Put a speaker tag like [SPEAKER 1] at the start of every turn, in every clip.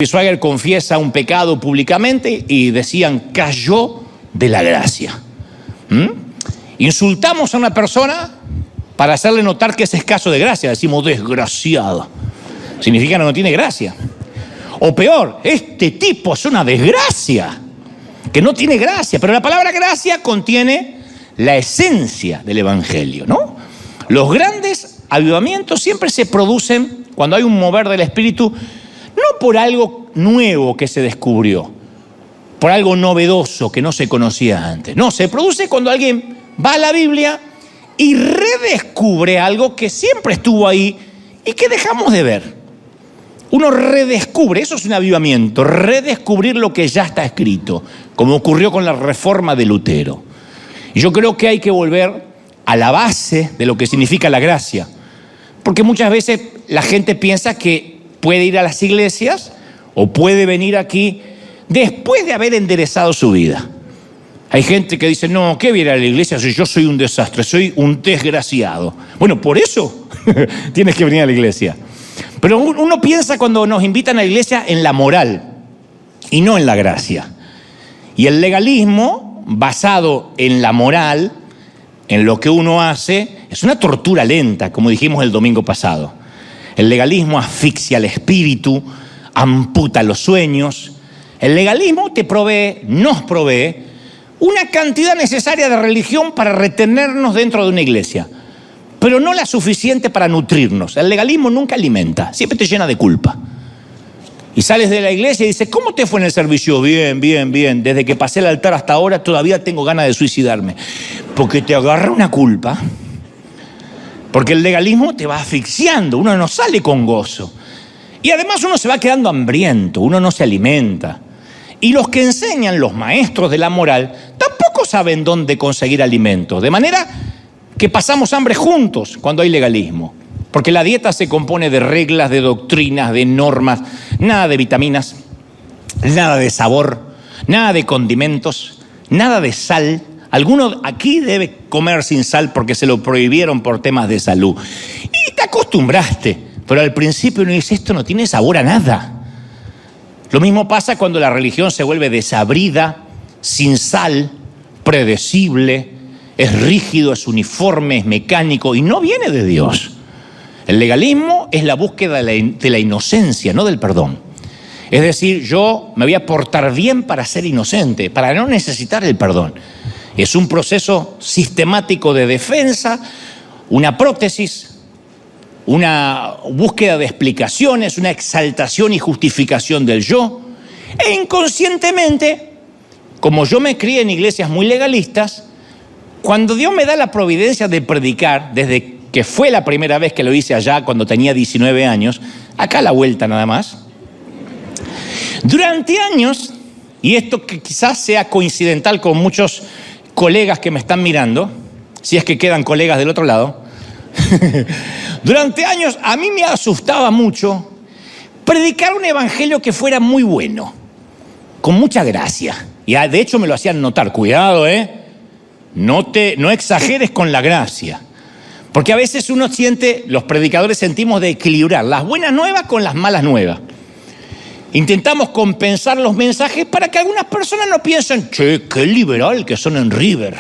[SPEAKER 1] Schwager confiesa un pecado públicamente y decían, cayó de la gracia. Insultamos a una persona para hacerle notar que es escaso de gracia. Decimos, desgraciado. Significa que no tiene gracia. O peor, este tipo es una desgracia, que no tiene gracia. Pero la palabra gracia contiene la esencia del Evangelio, ¿no? Los grandes avivamientos siempre se producen cuando hay un mover del Espíritu, no por algo nuevo que se descubrió, por algo novedoso que no se conocía antes. No, se produce cuando alguien va a la Biblia y redescubre algo que siempre estuvo ahí y que dejamos de ver. Uno redescubre, eso es un avivamiento, redescubrir lo que ya está escrito, como ocurrió con la reforma de Lutero. Y yo creo que hay que volver a la base de lo que significa la gracia, porque muchas veces la gente piensa que puede ir a las iglesias o puede venir aquí después de haber enderezado su vida. Hay gente que dice, no, ¿qué viene a la iglesia si yo soy un desastre, soy un desgraciado? Bueno, por eso tienes que venir a la iglesia. Pero uno piensa cuando nos invitan a la iglesia en la moral y no en la gracia. Y el legalismo, basado en la moral, en lo que uno hace, es una tortura lenta, como dijimos el domingo pasado. El legalismo asfixia el espíritu, amputa los sueños. El legalismo nos provee una cantidad necesaria de religión para retenernos dentro de una iglesia, pero no la suficiente para nutrirnos. El legalismo nunca alimenta, siempre te llena de culpa. Y sales de la iglesia y dices, ¿cómo te fue en el servicio? Bien, bien, bien. Desde que pasé el altar hasta ahora todavía tengo ganas de suicidarme. Porque te agarra una culpa. Porque el legalismo te va asfixiando, uno no sale con gozo. Y además uno se va quedando hambriento, uno no se alimenta. Y los que enseñan, los maestros de la moral, tampoco saben dónde conseguir alimentos. De manera que pasamos hambre juntos cuando hay legalismo. Porque la dieta se compone de reglas, de doctrinas, de normas, nada de vitaminas, nada de sabor, nada de condimentos, nada de sal. Alguno aquí debe comer sin sal porque se lo prohibieron por temas de salud. Y te acostumbraste, pero al principio uno dice, esto no tiene sabor a nada. Lo mismo pasa cuando la religión se vuelve desabrida, sin sal, predecible, es rígido, es uniforme, es mecánico y no viene de Dios. El legalismo es la búsqueda de la inocencia, no del perdón. Es decir, yo me voy a portar bien para ser inocente, para no necesitar el perdón. Es un proceso sistemático de defensa, una prótesis, una búsqueda de explicaciones, una exaltación y justificación del yo. E inconscientemente, como yo me crié en iglesias muy legalistas, cuando Dios me da la providencia de predicar, desde que fue la primera vez que lo hice allá cuando tenía 19 años, acá a la vuelta nada más, durante años, y esto que quizás sea coincidental con muchos colegas que me están mirando, si es que quedan colegas del otro lado, durante años a mí me asustaba mucho predicar un evangelio que fuera muy bueno, con mucha gracia. Y de hecho me lo hacían notar, cuidado, no exageres con la gracia. Porque a veces uno siente, los predicadores sentimos de equilibrar las buenas nuevas con las malas nuevas. Intentamos compensar los mensajes para que algunas personas no piensen, che, qué liberal que son en River.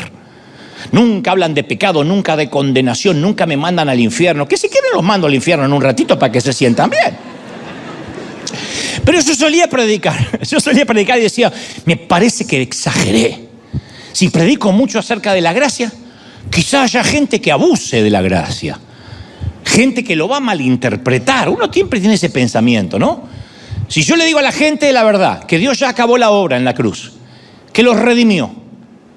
[SPEAKER 1] Nunca hablan de pecado, nunca de condenación, nunca me mandan al infierno. Que si quieren los mando al infierno en un ratito para que se sientan bien. Pero yo solía predicar y decía, me parece que exageré. Si predico mucho acerca de la gracia, quizá haya gente que abuse de la gracia. Gente que lo va a malinterpretar. Uno siempre tiene ese pensamiento, ¿no? Si yo le digo a la gente la verdad, que Dios ya acabó la obra en la cruz, que los redimió,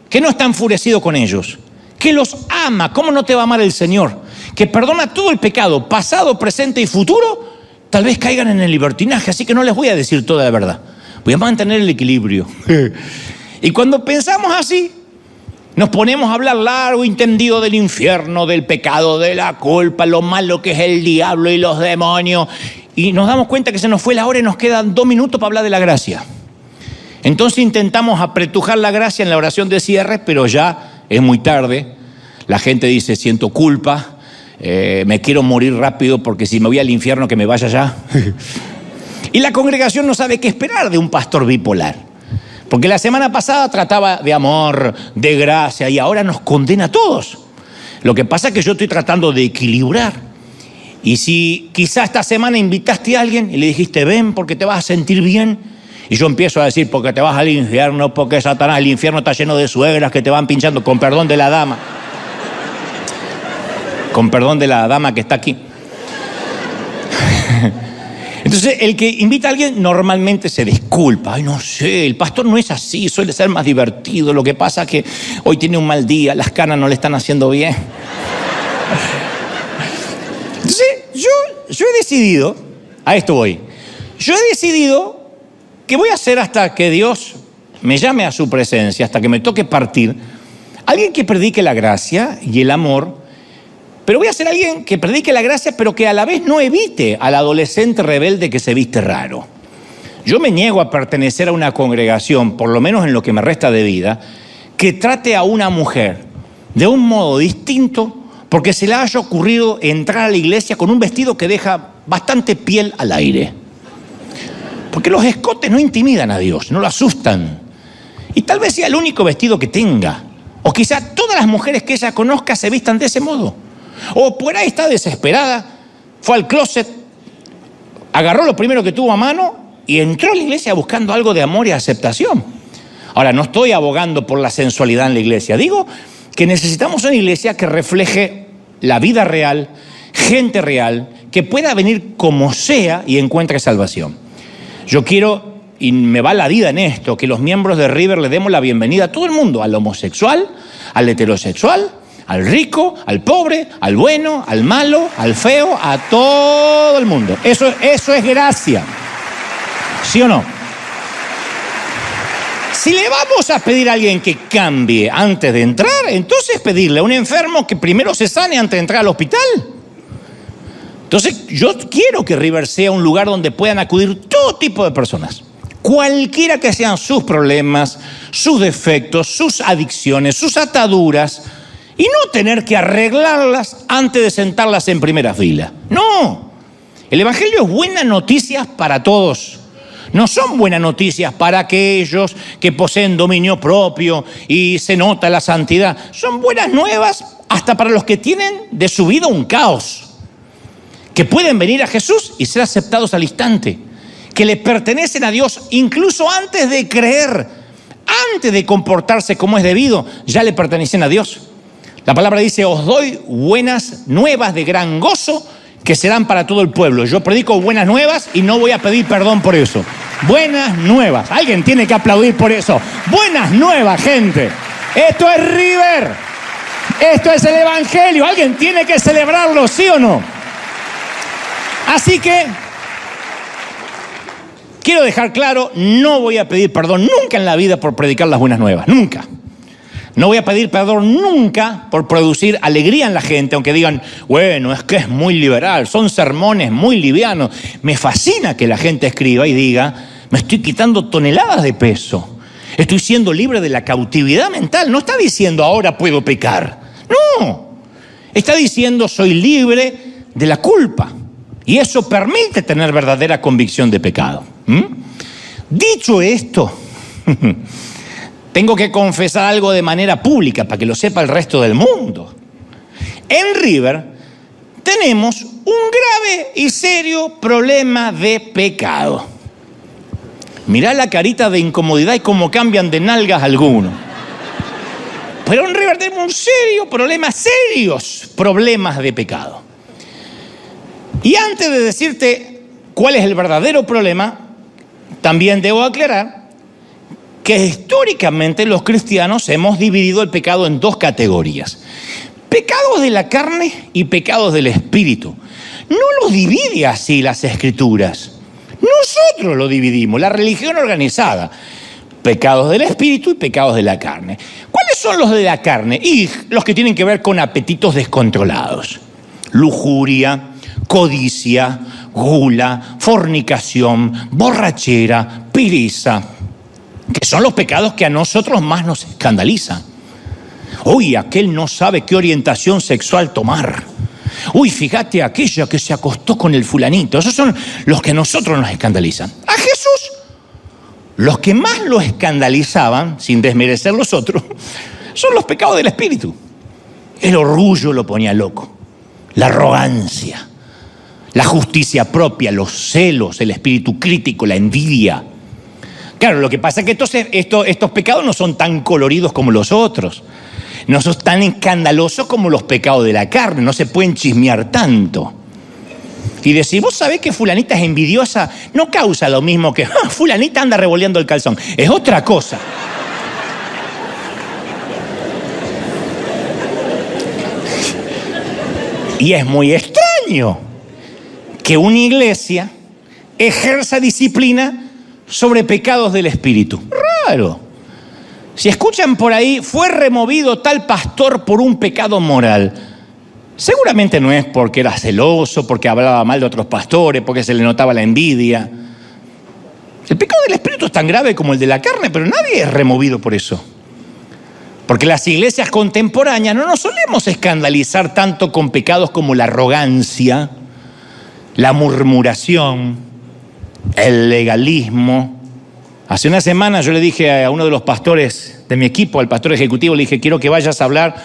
[SPEAKER 1] que no está enfurecido con ellos, que los ama, ¿cómo no te va a amar el Señor? Que perdona todo el pecado, pasado, presente y futuro, tal vez caigan en el libertinaje, así que no les voy a decir toda la verdad. Voy a mantener el equilibrio. Y cuando pensamos así, nos ponemos a hablar largo y tendido del infierno, del pecado, de la culpa, lo malo que es el diablo y los demonios. Y nos damos cuenta que se nos fue la hora y nos quedan 2 minutos para hablar de la gracia. Entonces intentamos apretujar la gracia en la oración de cierre, pero ya es muy tarde. La gente dice, siento culpa, me quiero morir rápido porque si me voy al infierno que me vaya ya. Y la congregación no sabe qué esperar de un pastor bipolar. Porque la semana pasada trataba de amor, de gracia, y ahora nos condena a todos. Lo que pasa es que yo estoy tratando de equilibrar. Y si quizá esta semana invitaste a alguien y le dijiste, ven porque te vas a sentir bien, y yo empiezo a decir, porque te vas al infierno, porque Satanás, el infierno está lleno de suegras que te van pinchando, con perdón de la dama. Con perdón de la dama que está aquí. Entonces, el que invita a alguien normalmente se disculpa. Ay, no sé, el pastor no es así, suele ser más divertido. Lo que pasa es que hoy tiene un mal día, las canas no le están haciendo bien. Entonces, yo he decidido, a esto voy, yo he decidido que voy a hacer hasta que Dios me llame a su presencia, hasta que me toque partir, alguien que predique la gracia y el amor. Pero voy a ser alguien que predique la gracia, pero que a la vez no evite al adolescente rebelde que se viste raro. Yo me niego a pertenecer a una congregación, por lo menos en lo que me resta de vida, que trate a una mujer de un modo distinto porque se le haya ocurrido entrar a la iglesia con un vestido que deja bastante piel al aire. Porque los escotes no intimidan a Dios, no lo asustan. Y tal vez sea el único vestido que tenga. O quizá todas las mujeres que ella conozca se vistan de ese modo. O por ahí está desesperada, fue al closet, agarró lo primero que tuvo a mano y entró a la iglesia buscando algo de amor y aceptación. Ahora, no estoy abogando por la sensualidad en la iglesia. Digo que necesitamos una iglesia que refleje la vida real, gente real, que pueda venir como sea y encuentre salvación. Yo quiero, y me va la vida en esto, que los miembros de River le demos la bienvenida a todo el mundo, al homosexual, al heterosexual, al rico, al pobre, al bueno, al malo, al feo, a todo el mundo. Eso es gracia. ¿Sí o no? Si le vamos a pedir a alguien que cambie antes de entrar, entonces pedirle a un enfermo que primero se sane antes de entrar al hospital. Entonces, yo quiero que River sea un lugar donde puedan acudir todo tipo de personas. Cualquiera que sean sus problemas, sus defectos, sus adicciones, sus ataduras, y no tener que arreglarlas antes de sentarlas en primera fila. No, el Evangelio es buenas noticias para todos. No son buenas noticias para aquellos que poseen dominio propio y se nota la santidad. Son buenas nuevas hasta para los que tienen de su vida un caos. Que pueden venir a Jesús y ser aceptados al instante. Que le pertenecen a Dios incluso antes de creer, antes de comportarse como es debido, ya le pertenecen a Dios. La palabra dice, os doy buenas nuevas de gran gozo que serán para todo el pueblo. Yo predico buenas nuevas y no voy a pedir perdón por eso. Buenas nuevas. Alguien tiene que aplaudir por eso. Buenas nuevas, gente. Esto es River. Esto es el Evangelio. Alguien tiene que celebrarlo, ¿sí o no? Así que quiero dejar claro, no voy a pedir perdón nunca en la vida por predicar las buenas nuevas. Nunca. No voy a pedir perdón nunca por producir alegría en la gente, aunque digan, bueno, es que es muy liberal, son sermones muy livianos. Me fascina que la gente escriba y diga, me estoy quitando toneladas de peso. Estoy siendo libre de la cautividad mental. No está diciendo, ahora puedo pecar. No. Está diciendo, soy libre de la culpa. Y eso permite tener verdadera convicción de pecado. Dicho esto, tengo que confesar algo de manera pública para que lo sepa el resto del mundo. En River tenemos un grave y serio problema de pecado. Mirá la carita de incomodidad y cómo cambian de nalgas algunos. Pero en River tenemos un serio problema, serios problemas de pecado. Y antes de decirte cuál es el verdadero problema, también debo aclarar que históricamente los cristianos hemos dividido el pecado en dos categorías. Pecados de la carne y pecados del espíritu. No los divide así las Escrituras. Nosotros lo dividimos, la religión organizada. Pecados del espíritu y pecados de la carne. ¿Cuáles son los de la carne? Y los que tienen que ver con apetitos descontrolados. Lujuria, codicia, gula, fornicación, borrachera, pereza, que son los pecados que a nosotros más nos escandalizan. Uy, aquel no sabe qué orientación sexual tomar. Uy, fíjate aquella que se acostó con el fulanito. Esos son los que a nosotros nos escandalizan. A Jesús, los que más lo escandalizaban, sin desmerecer los otros, son los pecados del espíritu. El orgullo lo ponía loco, la arrogancia, la justicia propia, los celos, el espíritu crítico, la envidia. Claro, lo que pasa es que estos pecados no son tan coloridos como los otros. No son tan escandalosos como los pecados de la carne. No se pueden chismear tanto. Y decir, vos sabés que fulanita es envidiosa, no causa lo mismo que fulanita anda revoleando el calzón. Es otra cosa. Y es muy extraño que una iglesia ejerza disciplina sobre pecados del espíritu. Raro. Si escuchan por ahí, fue removido tal pastor por un pecado moral. Seguramente no es porque era celoso, porque hablaba mal de otros pastores, porque se le notaba la envidia. El pecado del espíritu es tan grave como el de la carne, pero nadie es removido por eso. Porque las iglesias contemporáneas no nos solemos escandalizar tanto con pecados como la arrogancia, la murmuración, el legalismo. Hace una semana yo le dije a uno de los pastores de mi equipo, al pastor ejecutivo, le dije, quiero que vayas a hablar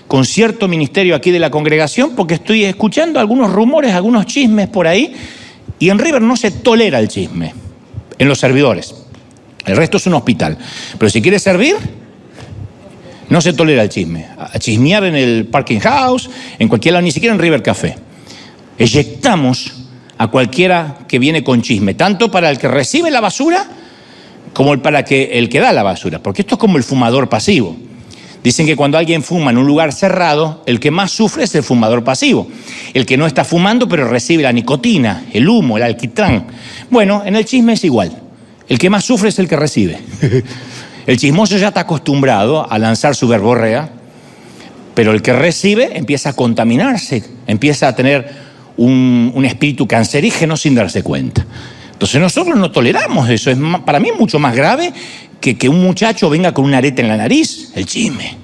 [SPEAKER 1] con cierto ministerio aquí de la congregación porque estoy escuchando algunos rumores, algunos chismes por ahí, y en River no se tolera el chisme, en los servidores. El resto es un hospital. Pero si quieres servir, no se tolera el chisme. A chismear en el parking house, en cualquier lado, ni siquiera en River Café. Eyectamos a cualquiera que viene con chisme, tanto para el que recibe la basura como para el que da la basura, porque esto es como el fumador pasivo. Dicen que cuando alguien fuma en un lugar cerrado, el que más sufre es el fumador pasivo, el que no está fumando pero recibe la nicotina, el humo, el alquitrán. Bueno, en el chisme es igual, el que más sufre es el que recibe. El chismoso ya está acostumbrado a lanzar su verborrea, pero el que recibe empieza a contaminarse, empieza a tener un espíritu cancerígeno sin darse cuenta. Entonces nosotros no toleramos eso. Es para mí mucho más grave que un muchacho venga con una areta en la nariz, el chisme.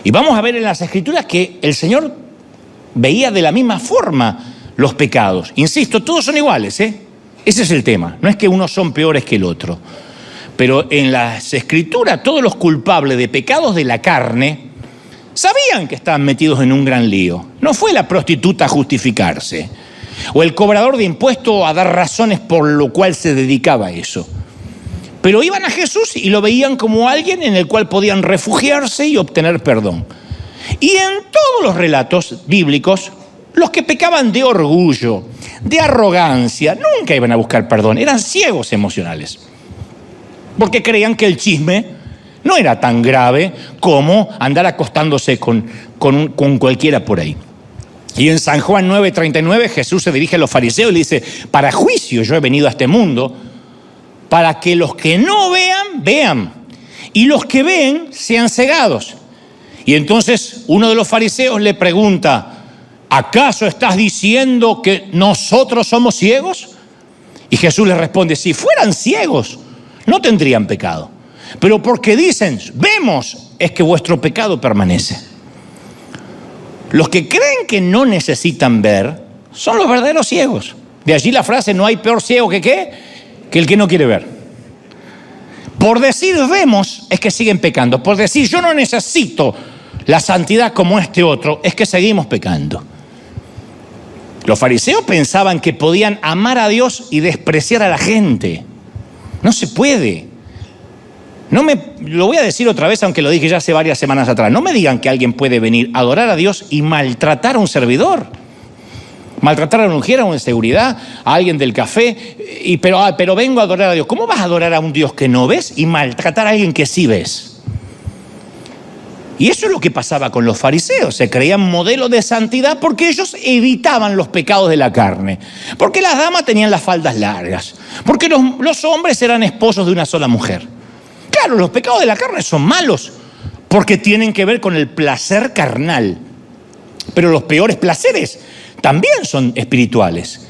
[SPEAKER 1] Y vamos a ver en las Escrituras que el Señor veía de la misma forma los pecados. Insisto, todos son iguales, ¿eh? Ese es el tema. No es que unos son peores que el otro. Pero en las Escrituras todos los culpables de pecados de la carne sabían que estaban metidos en un gran lío. No fue la prostituta a justificarse, o el cobrador de impuestos a dar razones por lo cual se dedicaba a eso. Pero iban a Jesús y lo veían como alguien en el cual podían refugiarse y obtener perdón. Y en todos los relatos bíblicos, los que pecaban de orgullo, de arrogancia, nunca iban a buscar perdón, eran ciegos emocionales. Porque creían que el chisme no era tan grave como andar acostándose con cualquiera por ahí. Y en San Juan 9:39 Jesús se dirige a los fariseos y le dice, para juicio yo he venido a este mundo, para que los que no vean, vean, y los que ven sean cegados. Y entonces uno de los fariseos le pregunta, ¿acaso estás diciendo que nosotros somos ciegos? Y Jesús le responde, si fueran ciegos, no tendrían pecado. Pero porque dicen, vemos, es que vuestro pecado permanece. Los que creen que no necesitan ver son los verdaderos ciegos. De allí la frase, no hay peor ciego que ¿qué? Que el que no quiere ver. Por decir vemos, es que siguen pecando. Por decir yo no necesito la santidad como este otro, es que seguimos pecando. Los fariseos pensaban que podían amar a Dios y despreciar a la gente. No se puede. Lo voy a decir otra vez, aunque lo dije ya hace varias semanas atrás. No me digan que alguien puede venir a adorar a Dios y maltratar a un servidor. Maltratar a una mujer, a una seguridad, a alguien del café. Pero vengo a adorar a Dios. ¿Cómo vas a adorar a un Dios que no ves y maltratar a alguien que sí ves? Y eso es lo que pasaba con los fariseos. Se creían modelo de santidad porque ellos evitaban los pecados de la carne. Porque las damas tenían las faldas largas. Porque los hombres eran esposos de una sola mujer. Claro, los pecados de la carne son malos porque tienen que ver con el placer carnal. Pero los peores placeres también son espirituales.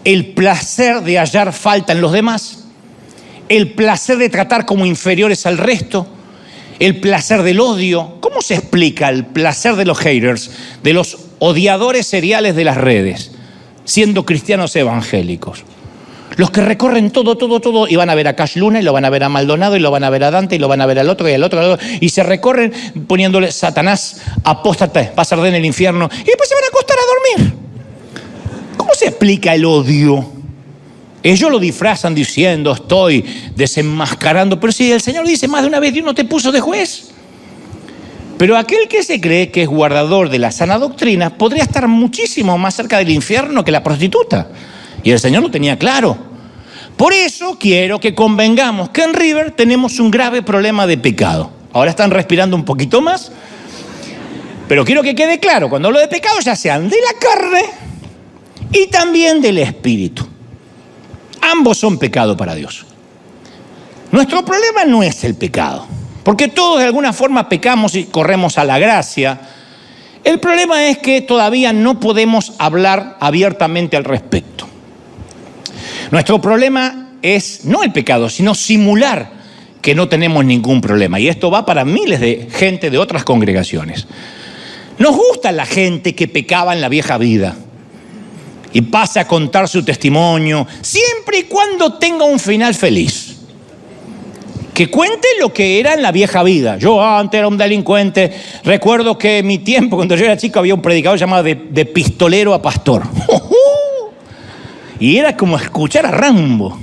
[SPEAKER 1] El placer de hallar falta en los demás, el placer de tratar como inferiores al resto, el placer del odio. ¿Cómo se explica el placer de los haters, de los odiadores seriales de las redes, siendo cristianos evangélicos. Los que recorren todo, y van a ver a Cash Luna, y lo van a ver a Maldonado, y lo van a ver a Dante, y lo van a ver al otro, y se recorren poniéndole Satanás, apóstate, vas a arder en el infierno, y después se van a acostar a dormir. ¿Cómo se explica el odio? Ellos lo disfrazan diciendo, estoy desenmascarando, pero si el Señor dice más de una vez, Dios no te puso de juez. Pero aquel que se cree que es guardador de la sana doctrina podría estar muchísimo más cerca del infierno que la prostituta. Y el Señor lo tenía claro. Por eso quiero que convengamos que en River tenemos un grave problema de pecado. Ahora están respirando un poquito más. Pero quiero que quede claro, cuando hablo de pecado ya sean de la carne y también del espíritu. Ambos son pecado para Dios. Nuestro problema no es el pecado, porque todos de alguna forma pecamos y corremos a la gracia. El problema es que todavía no podemos hablar abiertamente al respecto. Nuestro problema es no el pecado, sino simular que no tenemos ningún problema. Y esto va para miles de gente de otras congregaciones. Nos gusta la gente que pecaba en la vieja vida y pasa a contar su testimonio, siempre y cuando tenga un final feliz. Que cuente lo que era en la vieja vida. Yo antes era un delincuente. Recuerdo que en mi tiempo, cuando yo era chico, había un predicador llamado de pistolero a pastor. Y era como escuchar a Rambo.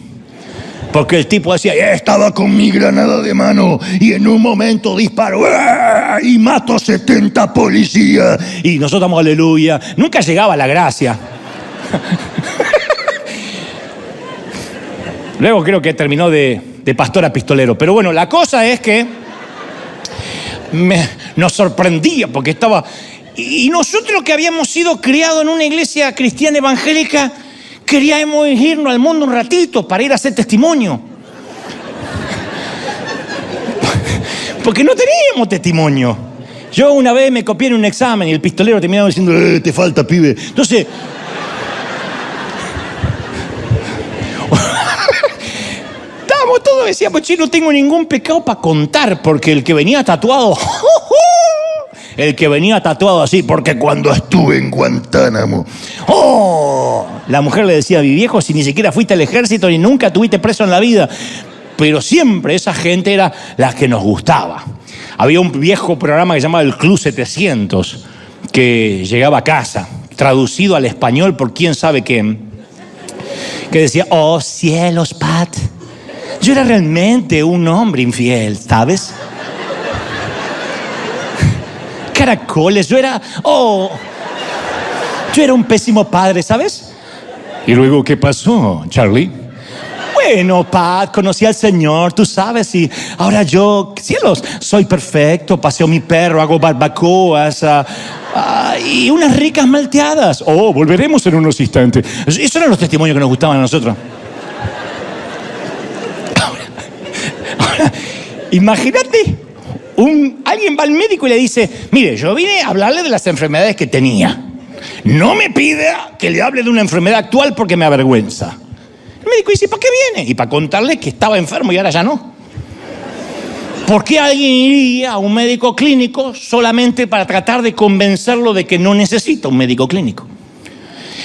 [SPEAKER 1] Porque el tipo decía, estaba con mi granada de mano y en un momento disparo y mato 70 policías. Y nosotros damos aleluya. Nunca llegaba la gracia. Luego creo que terminó de pastor a pistolero. Pero bueno, la cosa es que nos sorprendía porque estaba... Y nosotros que habíamos sido criados en una iglesia cristiana evangélica, queríamos irnos al mundo un ratito para ir a hacer testimonio. Porque no teníamos testimonio. Yo una vez me copié en un examen y el pistolero terminaba diciendo, te falta, pibe. Entonces... estábamos todos, decíamos, no tengo ningún pecado para contar, porque el que venía tatuado... El que venía tatuado así, porque cuando estuve en Guantánamo, la mujer le decía, mi viejo, si ni siquiera fuiste al ejército ni nunca tuviste preso en la vida. Pero siempre esa gente era la que nos gustaba. Había un viejo programa que se llamaba el Club 700, que llegaba a casa, traducido al español por quién sabe qué, que decía, oh cielos, Pat, yo era realmente un hombre infiel, ¿sabes? Caracoles, yo era un pésimo padre, ¿sabes? Y luego, ¿qué pasó, Charlie? Bueno, Pat, conocí al Señor, tú sabes, y ahora yo, cielos, soy perfecto, paseo mi perro, hago barbacoas y unas ricas malteadas. Volveremos en unos instantes. Esos eran los testimonios que nos gustaban a nosotros. Ahora, imagínate. Alguien va al médico y le dice, mire, yo vine a hablarle de las enfermedades que tenía. No me pida que le hable de una enfermedad actual porque me avergüenza. El médico dice, ¿para qué viene? Y para contarle que estaba enfermo y ahora ya no. ¿Por qué alguien iría a un médico clínico solamente para tratar de convencerlo de que no necesita un médico clínico?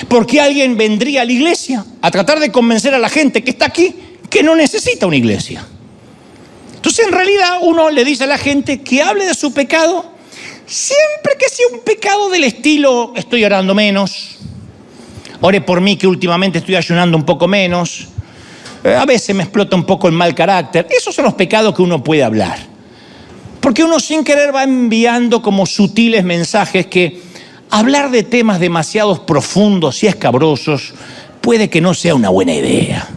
[SPEAKER 1] ¿Por qué alguien vendría a la iglesia a tratar de convencer a la gente que está aquí que no necesita una iglesia? Entonces, en realidad, uno le dice a la gente que hable de su pecado siempre que sea un pecado del estilo, estoy orando menos, ore por mí que últimamente estoy ayunando un poco menos, a veces me explota un poco el mal carácter. Esos son los pecados que uno puede hablar. Porque uno sin querer va enviando como sutiles mensajes que hablar de temas demasiado profundos y escabrosos puede que no sea una buena idea.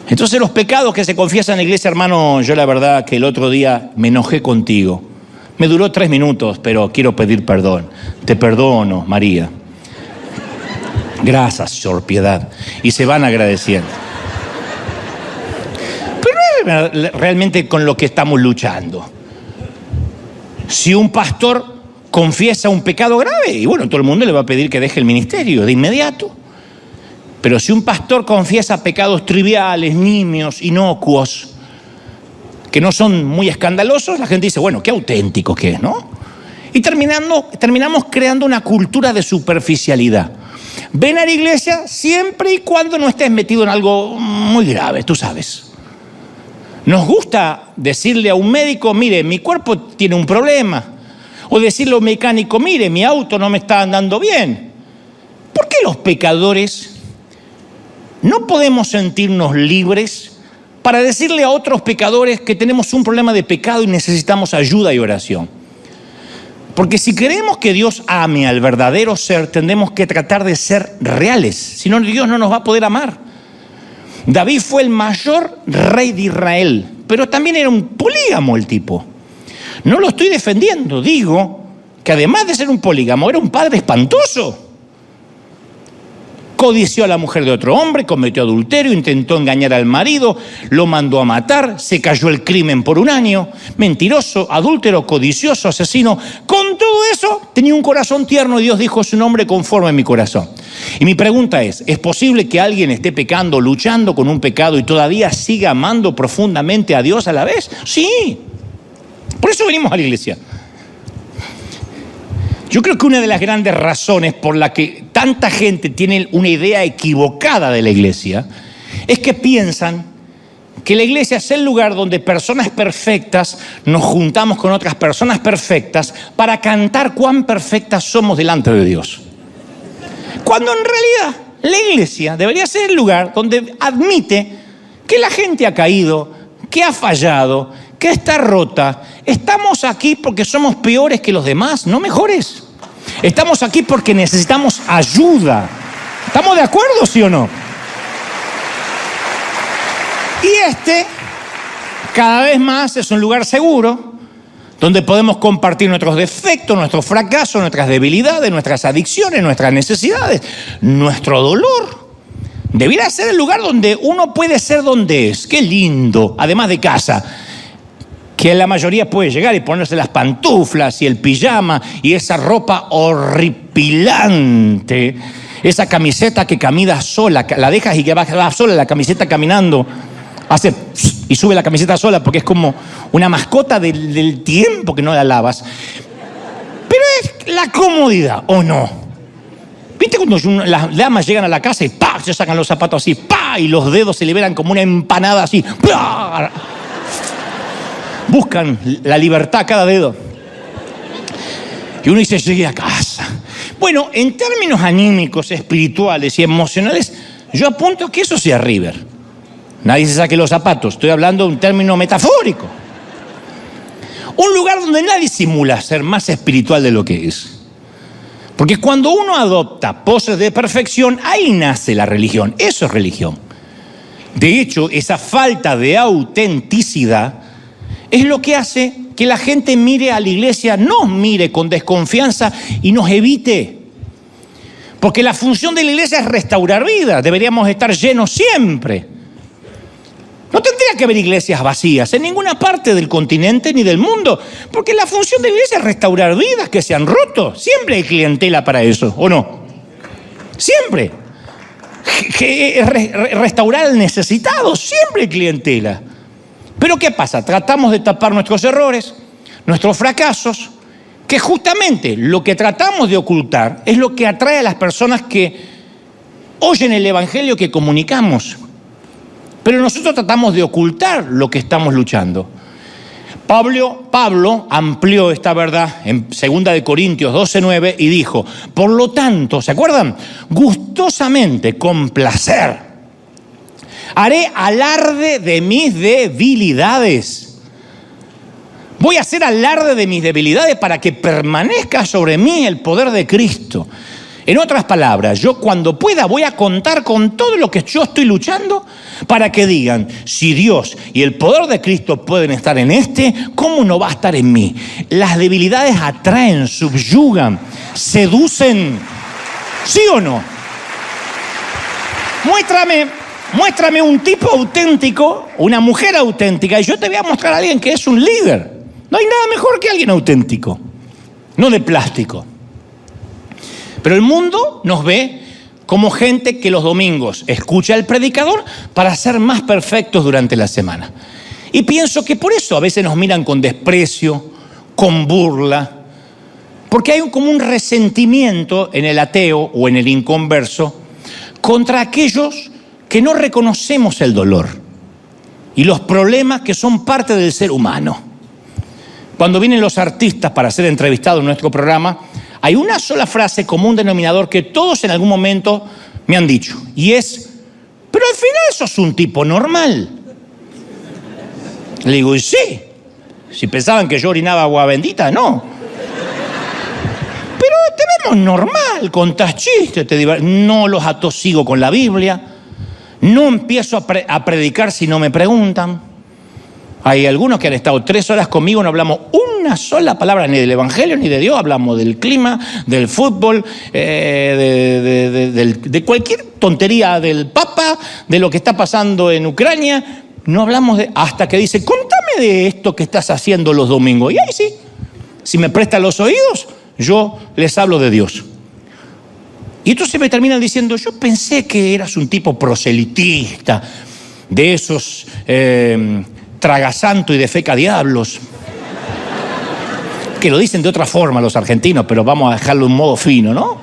[SPEAKER 1] Entonces los pecados que se confiesan en la iglesia, hermano, yo la verdad que el otro día me enojé contigo. Me duró 3 minutos, pero quiero pedir perdón. Te perdono, María. Gracias, Sor Piedad. Y se van agradeciendo. Pero no es realmente con lo que estamos luchando. Si un pastor confiesa un pecado grave, y bueno, todo el mundo le va a pedir que deje el ministerio de inmediato. Pero si un pastor confiesa pecados triviales, nimios, inocuos, que no son muy escandalosos, la gente dice, bueno, qué auténtico que es, ¿no? Y terminamos creando una cultura de superficialidad. Ven a la iglesia siempre y cuando no estés metido en algo muy grave, tú sabes. Nos gusta decirle a un médico, mire, mi cuerpo tiene un problema. O decirle a un mecánico, mire, mi auto no me está andando bien. ¿Por qué los pecadores no podemos sentirnos libres para decirle a otros pecadores que tenemos un problema de pecado y necesitamos ayuda y oración? Porque si queremos que Dios ame al verdadero ser, tendremos que tratar de ser reales. Si no, Dios no nos va a poder amar. David fue el mayor rey de Israel, pero también era un polígamo el tipo. No lo estoy defendiendo, digo que además de ser un polígamo, era un padre espantoso. Codició a la mujer de otro hombre, cometió adulterio, intentó engañar al marido, lo mandó a matar, se cayó el crimen por un año. Mentiroso, adúltero, codicioso, asesino. Con todo eso, tenía un corazón tierno y Dios dijo, su nombre conforme a mi corazón. Y mi pregunta ¿es posible que alguien esté pecando, luchando con un pecado y todavía siga amando profundamente a Dios a la vez? Sí. Por eso venimos a la iglesia. Yo creo que una de las grandes razones por la que tanta gente tiene una idea equivocada de la iglesia es que piensan que la iglesia es el lugar donde personas perfectas nos juntamos con otras personas perfectas para cantar cuán perfectas somos delante de Dios. Cuando en realidad la iglesia debería ser el lugar donde admite que la gente ha caído, que ha fallado, que está rota. Estamos aquí porque somos peores que los demás, no mejores. Estamos aquí porque necesitamos ayuda. ¿Estamos de acuerdo, sí o no? Y cada vez más es un lugar seguro donde podemos compartir nuestros defectos, nuestros fracasos, nuestras debilidades, nuestras adicciones, nuestras necesidades, nuestro dolor. Debería ser el lugar donde uno puede ser donde es. Qué lindo, además de casa, que la mayoría puede llegar y ponerse las pantuflas y el pijama y esa ropa horripilante, esa camiseta que camina sola, la dejas y que va sola la camiseta caminando, hace y sube la camiseta sola porque es como una mascota del tiempo que no la lavas. Pero es la comodidad, ¿o no? ¿Viste cuando las damas llegan a la casa y ¡pah! Se sacan los zapatos así, ¡pah! Y los dedos se liberan como una empanada así, ¡pah! Buscan la libertad a cada dedo. Y uno dice, llegué a casa. Bueno, en términos anímicos, espirituales y emocionales, yo apunto que eso sea River. Nadie se saque los zapatos, estoy hablando de un término metafórico. Un lugar donde nadie simula ser más espiritual de lo que es. Porque cuando uno adopta poses de perfección, ahí nace la religión. Eso es religión. De hecho, esa falta de autenticidad es lo que hace que la gente mire a la iglesia, nos mire con desconfianza y nos evite. Porque la función de la iglesia es restaurar vidas. Deberíamos estar llenos siempre. No tendría que haber iglesias vacías en ninguna parte del continente ni del mundo. Porque la función de la iglesia es restaurar vidas que se han roto. Siempre hay clientela para eso, ¿o no? Siempre. Restaurar al necesitado, siempre hay clientela. Pero ¿qué pasa? Tratamos de tapar nuestros errores, nuestros fracasos, que justamente lo que tratamos de ocultar es lo que atrae a las personas que oyen el evangelio que comunicamos. Pero nosotros tratamos de ocultar lo que estamos luchando. Pablo amplió esta verdad en 2 Corintios 12:9 y dijo, por lo tanto, ¿se acuerdan? Gustosamente, con placer, haré alarde de mis debilidades. Voy a hacer alarde de mis debilidades para que permanezca sobre mí el poder de Cristo. En otras palabras, yo cuando pueda voy a contar con todo lo que yo estoy luchando para que digan, si Dios y el poder de Cristo pueden estar en ¿cómo no va a estar en mí? Las debilidades atraen, subyugan, seducen. ¿Sí o no? Muéstrame un tipo auténtico, una mujer auténtica, y yo te voy a mostrar a alguien que es un líder. No hay nada mejor que alguien auténtico, no de plástico. Pero el mundo nos ve como gente que los domingos escucha al predicador para ser más perfectos durante la semana. Y pienso que por eso a veces nos miran con desprecio, con burla. Porque hay como un resentimiento en el ateo o en el inconverso contra aquellos que no reconocemos el dolor y los problemas que son parte del ser humano. Cuando vienen los artistas para ser entrevistados en nuestro programa, hay una sola frase común denominador que todos en algún momento me han dicho, y es: pero al final sos un tipo normal. Le digo, y sí, si pensaban que yo orinaba agua bendita, no. Pero te vemos normal, contás chistes, no los atosigo con la Biblia, no empiezo a predicar si no me preguntan. Hay algunos que han estado 3 horas conmigo, no hablamos una sola palabra ni del Evangelio ni de Dios, hablamos del clima, del fútbol, de cualquier tontería del Papa, de lo que está pasando en Ucrania. No hablamos hasta que dice, contame de esto que estás haciendo los domingos. Y ahí sí, si me prestan los oídos, yo les hablo de Dios. Y entonces me terminan diciendo, yo pensé que eras un tipo proselitista, de esos tragasanto y de feca diablos, que lo dicen de otra forma los argentinos, pero vamos a dejarlo de un modo fino, ¿no?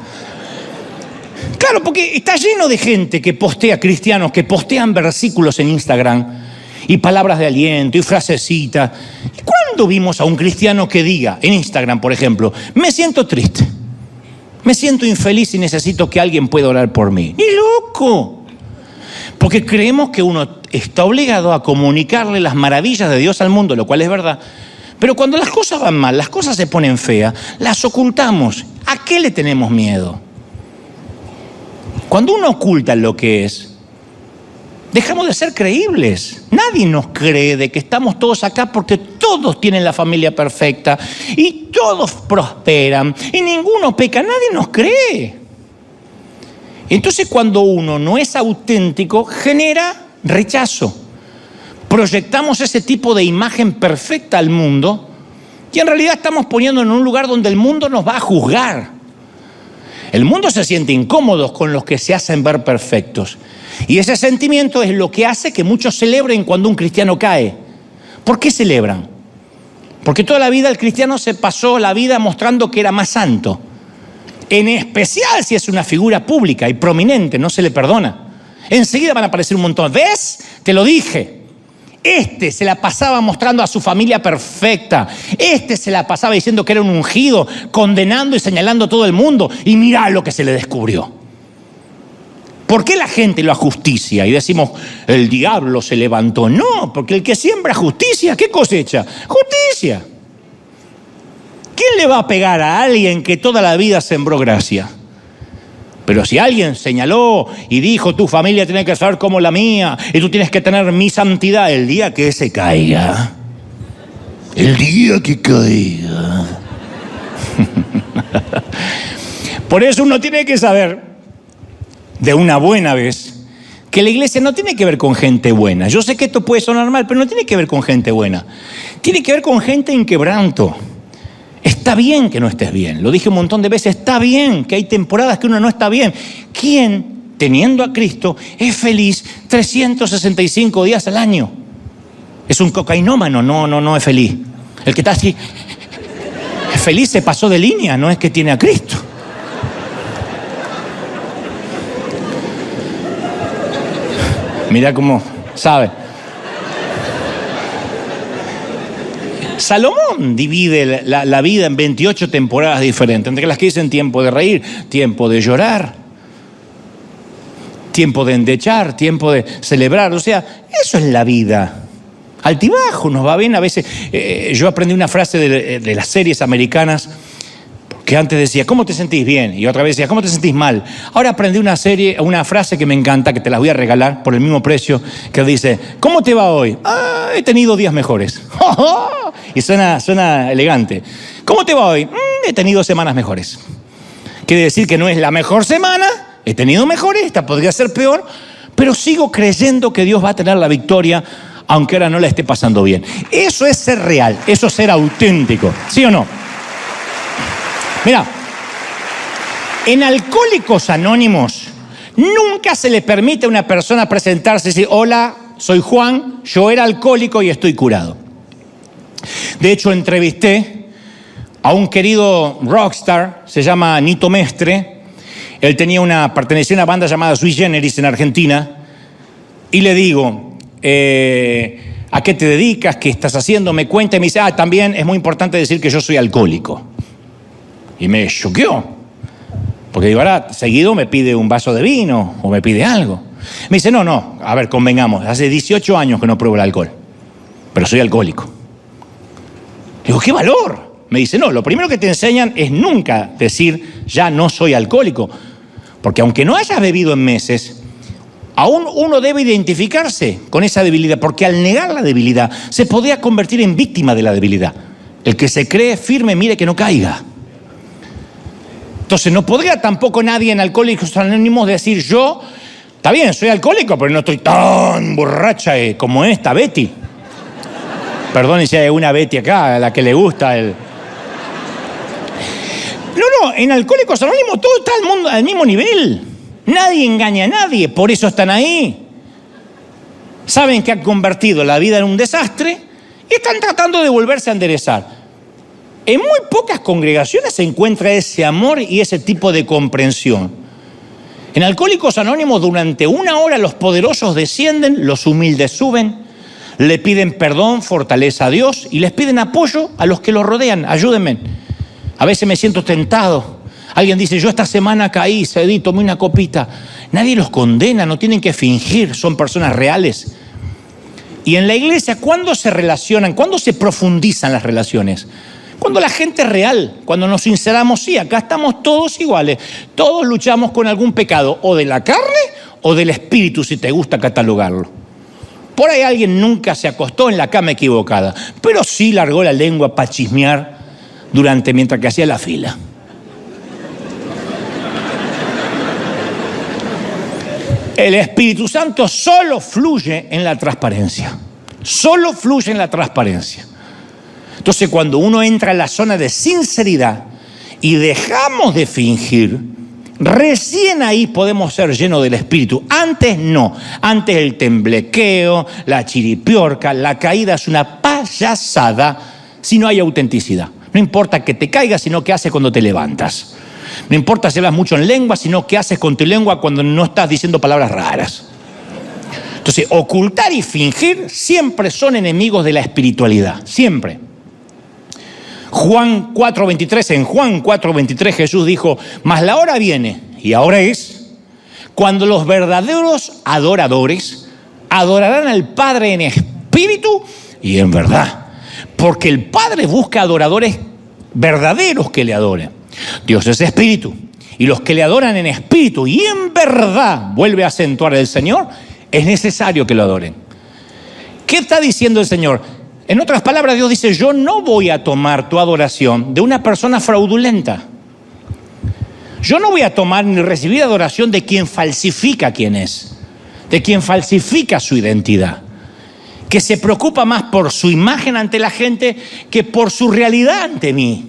[SPEAKER 1] Claro, porque está lleno de gente que postea, cristianos, que postean versículos en Instagram y palabras de aliento y frasecitas. ¿Y cuándo vimos a un cristiano que diga, en Instagram, por ejemplo, me siento triste, me siento infeliz y necesito que alguien pueda orar por mí? ¡Ni loco! Porque creemos que uno está obligado a comunicarle las maravillas de Dios al mundo, lo cual es verdad. Pero cuando las cosas van mal, las cosas se ponen feas, las ocultamos. ¿A qué le tenemos miedo? Cuando uno oculta lo que es, dejamos de ser creíbles. Nadie nos cree de que estamos todos acá porque todos tienen la familia perfecta y todos prosperan y ninguno peca. Nadie nos cree. Entonces, cuando uno no es auténtico, genera rechazo. Proyectamos ese tipo de imagen perfecta al mundo y en realidad estamos poniendo en un lugar donde el mundo nos va a juzgar. El mundo se siente incómodo con los que se hacen ver perfectos. Y ese sentimiento es lo que hace que muchos celebren cuando un cristiano cae. ¿Por qué celebran? Porque toda la vida el cristiano se pasó la vida mostrando que era más santo. En especial si es una figura pública y prominente, no se le perdona. Enseguida van a aparecer un montón. ¿Ves? Te lo dije. Este se la pasaba mostrando a su familia perfecta. Este se la pasaba diciendo que era un ungido, condenando y señalando a todo el mundo. Y mirá lo que se le descubrió. ¿Por qué la gente lo ajusticia? Y decimos, el diablo se levantó. No, porque el que siembra justicia, ¿qué cosecha? Justicia. ¿Quién le va a pegar a alguien que toda la vida sembró gracia? Pero si alguien señaló y dijo, tu familia tiene que ser como la mía y tú tienes que tener mi santidad, el día que se caiga, el día que caiga. Por eso uno tiene que saber de una buena vez que la iglesia no tiene que ver con gente buena. Yo sé que esto puede sonar mal, pero no tiene que ver con gente buena. Tiene que ver con gente en quebranto. Está bien que no estés bien, lo dije un montón de veces, está bien que hay temporadas que uno no está bien. ¿Quién, teniendo a Cristo, es feliz 365 días al año? Es un cocainómano, no es feliz. El que está así, es feliz, se pasó de línea, no es que tiene a Cristo. Mirá cómo sabe. Salomón divide la vida en 28 temporadas diferentes, entre las que dicen tiempo de reír, tiempo de llorar, tiempo de endechar, tiempo de celebrar. O sea, eso es la vida. Altibajo, nos va bien a veces. Yo aprendí una frase de las series americanas que antes decía, ¿cómo te sentís bien? Y otra vez decía, ¿cómo te sentís mal? Ahora aprendí una frase que me encanta, que te las voy a regalar por el mismo precio, que dice, ¿cómo te va hoy? Ah, he tenido días mejores. Y suena elegante. ¿Cómo te va hoy? He tenido semanas mejores. Quiere decir que no es la mejor semana, he tenido mejores, esta podría ser peor, pero sigo creyendo que Dios va a tener la victoria, aunque ahora no la esté pasando bien. Eso es ser real, eso es ser auténtico, ¿sí o no? Mira, en Alcohólicos Anónimos nunca se le permite a una persona presentarse y decir, hola, soy Juan, yo era alcohólico y estoy curado. De hecho, entrevisté a un querido rockstar, se llama Nito Mestre. Él pertenecía a una banda llamada Sui Generis en Argentina. Y le digo, ¿a qué te dedicas? ¿Qué estás haciendo? Me cuenta y me dice, también es muy importante decir que yo soy alcohólico. Y me choqueó. Porque digo, ahora seguido me pide un vaso de vino o me pide algo. Me dice, no, a ver, convengamos, hace 18 años que no pruebo el alcohol, pero soy alcohólico. Digo, ¿qué valor? Me dice, no, lo primero que te enseñan es nunca decir, ya no soy alcohólico. Porque aunque no hayas bebido en meses, aún uno debe identificarse con esa debilidad, porque al negar la debilidad se podría convertir en víctima de la debilidad. El que se cree firme, mire que no caiga. Entonces no podría tampoco nadie en Alcohólicos Anónimos decir, yo, está bien, soy alcohólico, pero no estoy tan borracha como esta Betty. Perdón si hay una Betty acá a la que le gusta el... No, en Alcohólicos Anónimos todo está al mismo nivel. Nadie engaña a nadie, por eso están ahí. Saben que han convertido la vida en un desastre y están tratando de volverse a enderezar. En muy pocas congregaciones se encuentra ese amor y ese tipo de comprensión. En Alcohólicos Anónimos, durante 1 hora los poderosos descienden, los humildes suben, le piden perdón, fortaleza a Dios y les piden apoyo a los que los rodean. Ayúdenme. A veces me siento tentado. Alguien dice, yo esta semana caí, cedí, tomé una copita. Nadie los condena, no tienen que fingir, son personas reales. Y en la iglesia, ¿cuándo se relacionan? ¿Cuándo se profundizan las relaciones? Cuando la gente es real, cuando nos sinceramos, sí, acá estamos todos iguales. Todos luchamos con algún pecado, o de la carne o del espíritu, si te gusta catalogarlo. Por ahí alguien nunca se acostó en la cama equivocada, pero sí largó la lengua para chismear mientras que hacía la fila. El Espíritu Santo solo fluye en la transparencia. Solo fluye en la transparencia. Entonces, cuando uno entra en la zona de sinceridad y dejamos de fingir, recién ahí podemos ser llenos del Espíritu. Antes no. Antes el temblequeo, la chiripiorca, la caída es una payasada si no hay autenticidad. No importa que te caigas, sino qué haces cuando te levantas. No importa si hablas mucho en lengua, sino qué haces con tu lengua cuando no estás diciendo palabras raras. Entonces, ocultar y fingir siempre son enemigos de la espiritualidad. Siempre. En Juan 4:23 Jesús dijo, mas la hora viene, y ahora es, cuando los verdaderos adoradores adorarán al Padre en espíritu y en verdad. Porque el Padre busca adoradores verdaderos que le adoren. Dios es espíritu, y los que le adoran en espíritu y en verdad, vuelve a acentuar el Señor, es necesario que lo adoren. ¿Qué está diciendo el Señor? En otras palabras, Dios dice, yo no voy a tomar tu adoración de una persona fraudulenta. Yo no voy a tomar ni recibir adoración de quien falsifica quién es, de quien falsifica su identidad, que se preocupa más por su imagen ante la gente que por su realidad ante mí.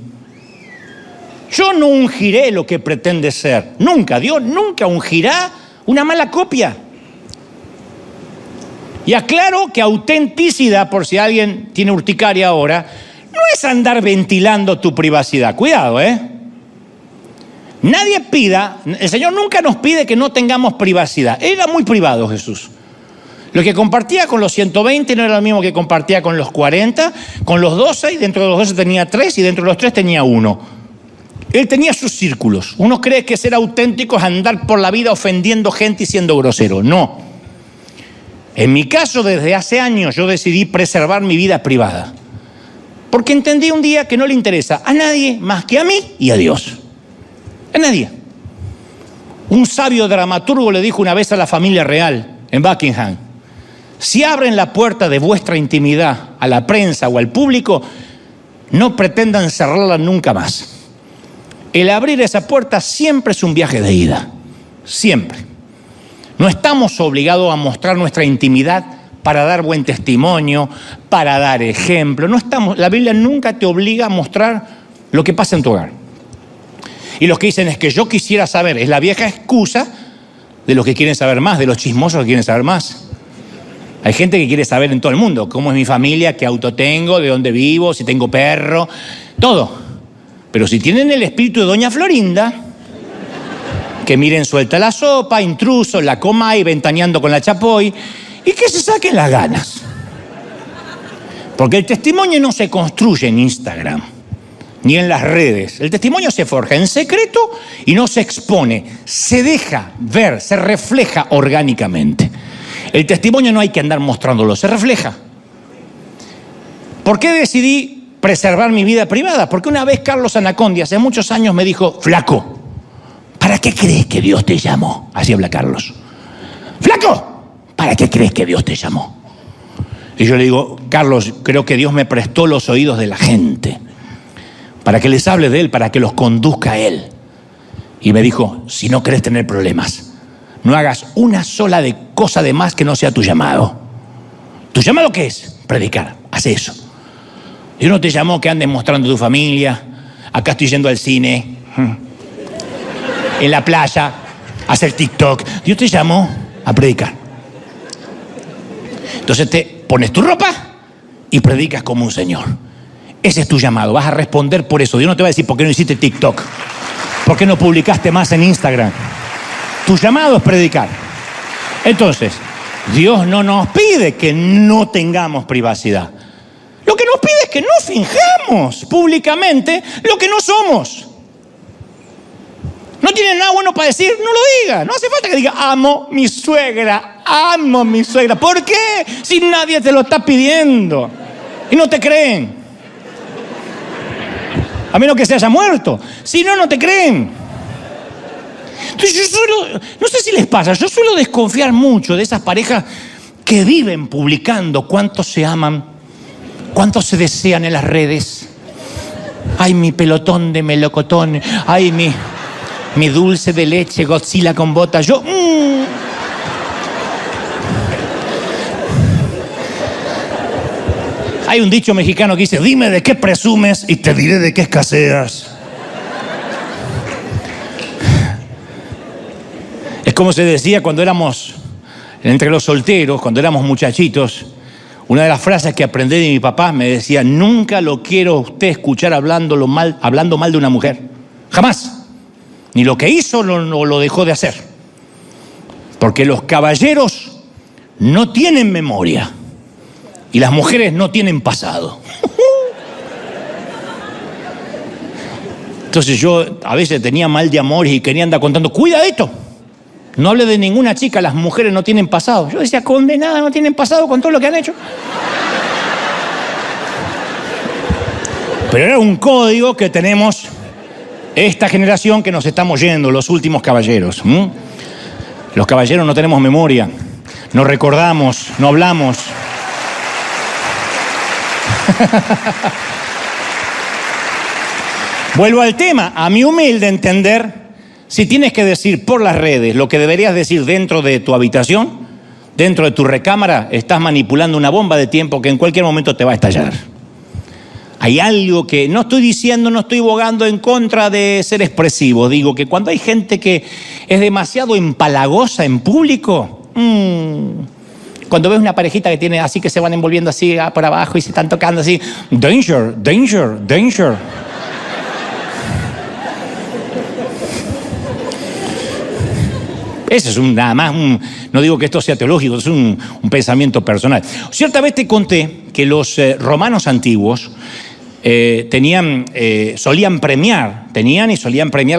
[SPEAKER 1] Yo no ungiré lo que pretende ser. Nunca, Dios nunca ungirá una mala copia. Y aclaro que autenticidad, por si alguien tiene urticaria ahora, no es andar ventilando tu privacidad. Cuidado, Nadie pida, el Señor nunca nos pide que no tengamos privacidad. Era muy privado Jesús. Lo que compartía con los 120 no era lo mismo que compartía con los 40, con los 12, y dentro de los 12 tenía 3, y dentro de los 3 tenía 1. Él tenía sus círculos. Uno cree que ser auténtico es andar por la vida ofendiendo gente y siendo grosero. No. En mi caso, desde hace años, yo decidí preservar mi vida privada. Porque entendí un día que no le interesa a nadie más que a mí y a Dios. A nadie. Un sabio dramaturgo le dijo una vez a la familia real en Buckingham, si abren la puerta de vuestra intimidad a la prensa o al público, no pretendan cerrarla nunca más. El abrir esa puerta siempre es un viaje de ida. Siempre. No estamos obligados a mostrar nuestra intimidad para dar buen testimonio, para dar ejemplo. La Biblia nunca te obliga a mostrar lo que pasa en tu hogar. Y los que dicen es que yo quisiera saber, es la vieja excusa de los que quieren saber más, de los chismosos que quieren saber más. Hay gente que quiere saber en todo el mundo cómo es mi familia, qué auto tengo, de dónde vivo, si tengo perro, todo. Pero si tienen el espíritu de doña Florinda, que miren suelta la sopa, intruso, la Comay, ventaneando con la Chapoy, y que se saquen las ganas. Porque el testimonio no se construye en Instagram, ni en las redes. El testimonio se forja en secreto y no se expone. Se deja ver, se refleja orgánicamente. El testimonio no hay que andar mostrándolo, se refleja. ¿Por qué decidí preservar mi vida privada? Porque una vez Carlos Anacondia, hace muchos años, me dijo: flaco, ¿para qué crees que Dios te llamó? Así habla Carlos. Flaco, ¿para qué crees que Dios te llamó? Y yo le digo: Carlos, creo que Dios me prestó los oídos de la gente para que les hable de Él, para que los conduzca a Él. Y me dijo: si no querés tener problemas, no hagas una sola cosa de más que no sea tu llamado. ¿Tu llamado qué es? Predicar. Haz eso. Dios no te llamó que andes mostrando tu familia. Acá estoy yendo al cine, en la playa, a hacer TikTok. Dios te llamó a predicar. Entonces te pones tu ropa y predicas como un señor. Ese es tu llamado. Vas a responder por eso. Dios no te va a decir: ¿por qué no hiciste TikTok? ¿Por qué no publicaste más en Instagram? Tu llamado es predicar. Entonces, Dios no nos pide que no tengamos privacidad. Lo que nos pide es que no finjamos públicamente lo que no somos. No tiene nada bueno para decir, no lo diga. No hace falta que diga: amo mi suegra, amo mi suegra. ¿Por qué? Si nadie te lo está pidiendo y no te creen. A menos que se haya muerto. Si no, no te creen. Entonces no sé si les pasa, yo suelo desconfiar mucho de esas parejas que viven publicando cuánto se aman, cuánto se desean en las redes. Ay, mi pelotón de melocotón, ay, mi dulce de leche, Godzilla con botas. Hay un dicho mexicano que dice: dime de qué presumes y te diré de qué escaseas. Es como se decía cuando éramos, entre los solteros, cuando éramos muchachitos. Una de las frases que aprendí de mi papá me decía: nunca lo quiero usted escuchar hablando mal de una mujer. Jamás. Ni lo que hizo lo dejó de hacer. Porque los caballeros no tienen memoria y las mujeres no tienen pasado. Entonces yo a veces tenía mal de amores y quería andar contando: cuidadito, no hable de ninguna chica, las mujeres no tienen pasado. Yo decía: condenada, no tienen pasado con todo lo que han hecho. Pero era un código que tenemos esta generación que nos estamos yendo, los últimos caballeros. Los caballeros no tenemos memoria, no recordamos, no hablamos. Vuelvo al tema, a mi humilde entender, si tienes que decir por las redes lo que deberías decir dentro de tu habitación, dentro de tu recámara, estás manipulando una bomba de tiempo que en cualquier momento te va a estallar. Hay algo que no estoy diciendo, no estoy bogando en contra de ser expresivo. Digo que cuando hay gente que es demasiado empalagosa en público, cuando ves una parejita que tiene así, que se van envolviendo así por abajo y se están tocando así, danger, danger, danger. Ese es nada más no digo que esto sea teológico, es un pensamiento personal. Cierta vez te conté que los romanos antiguos solían premiar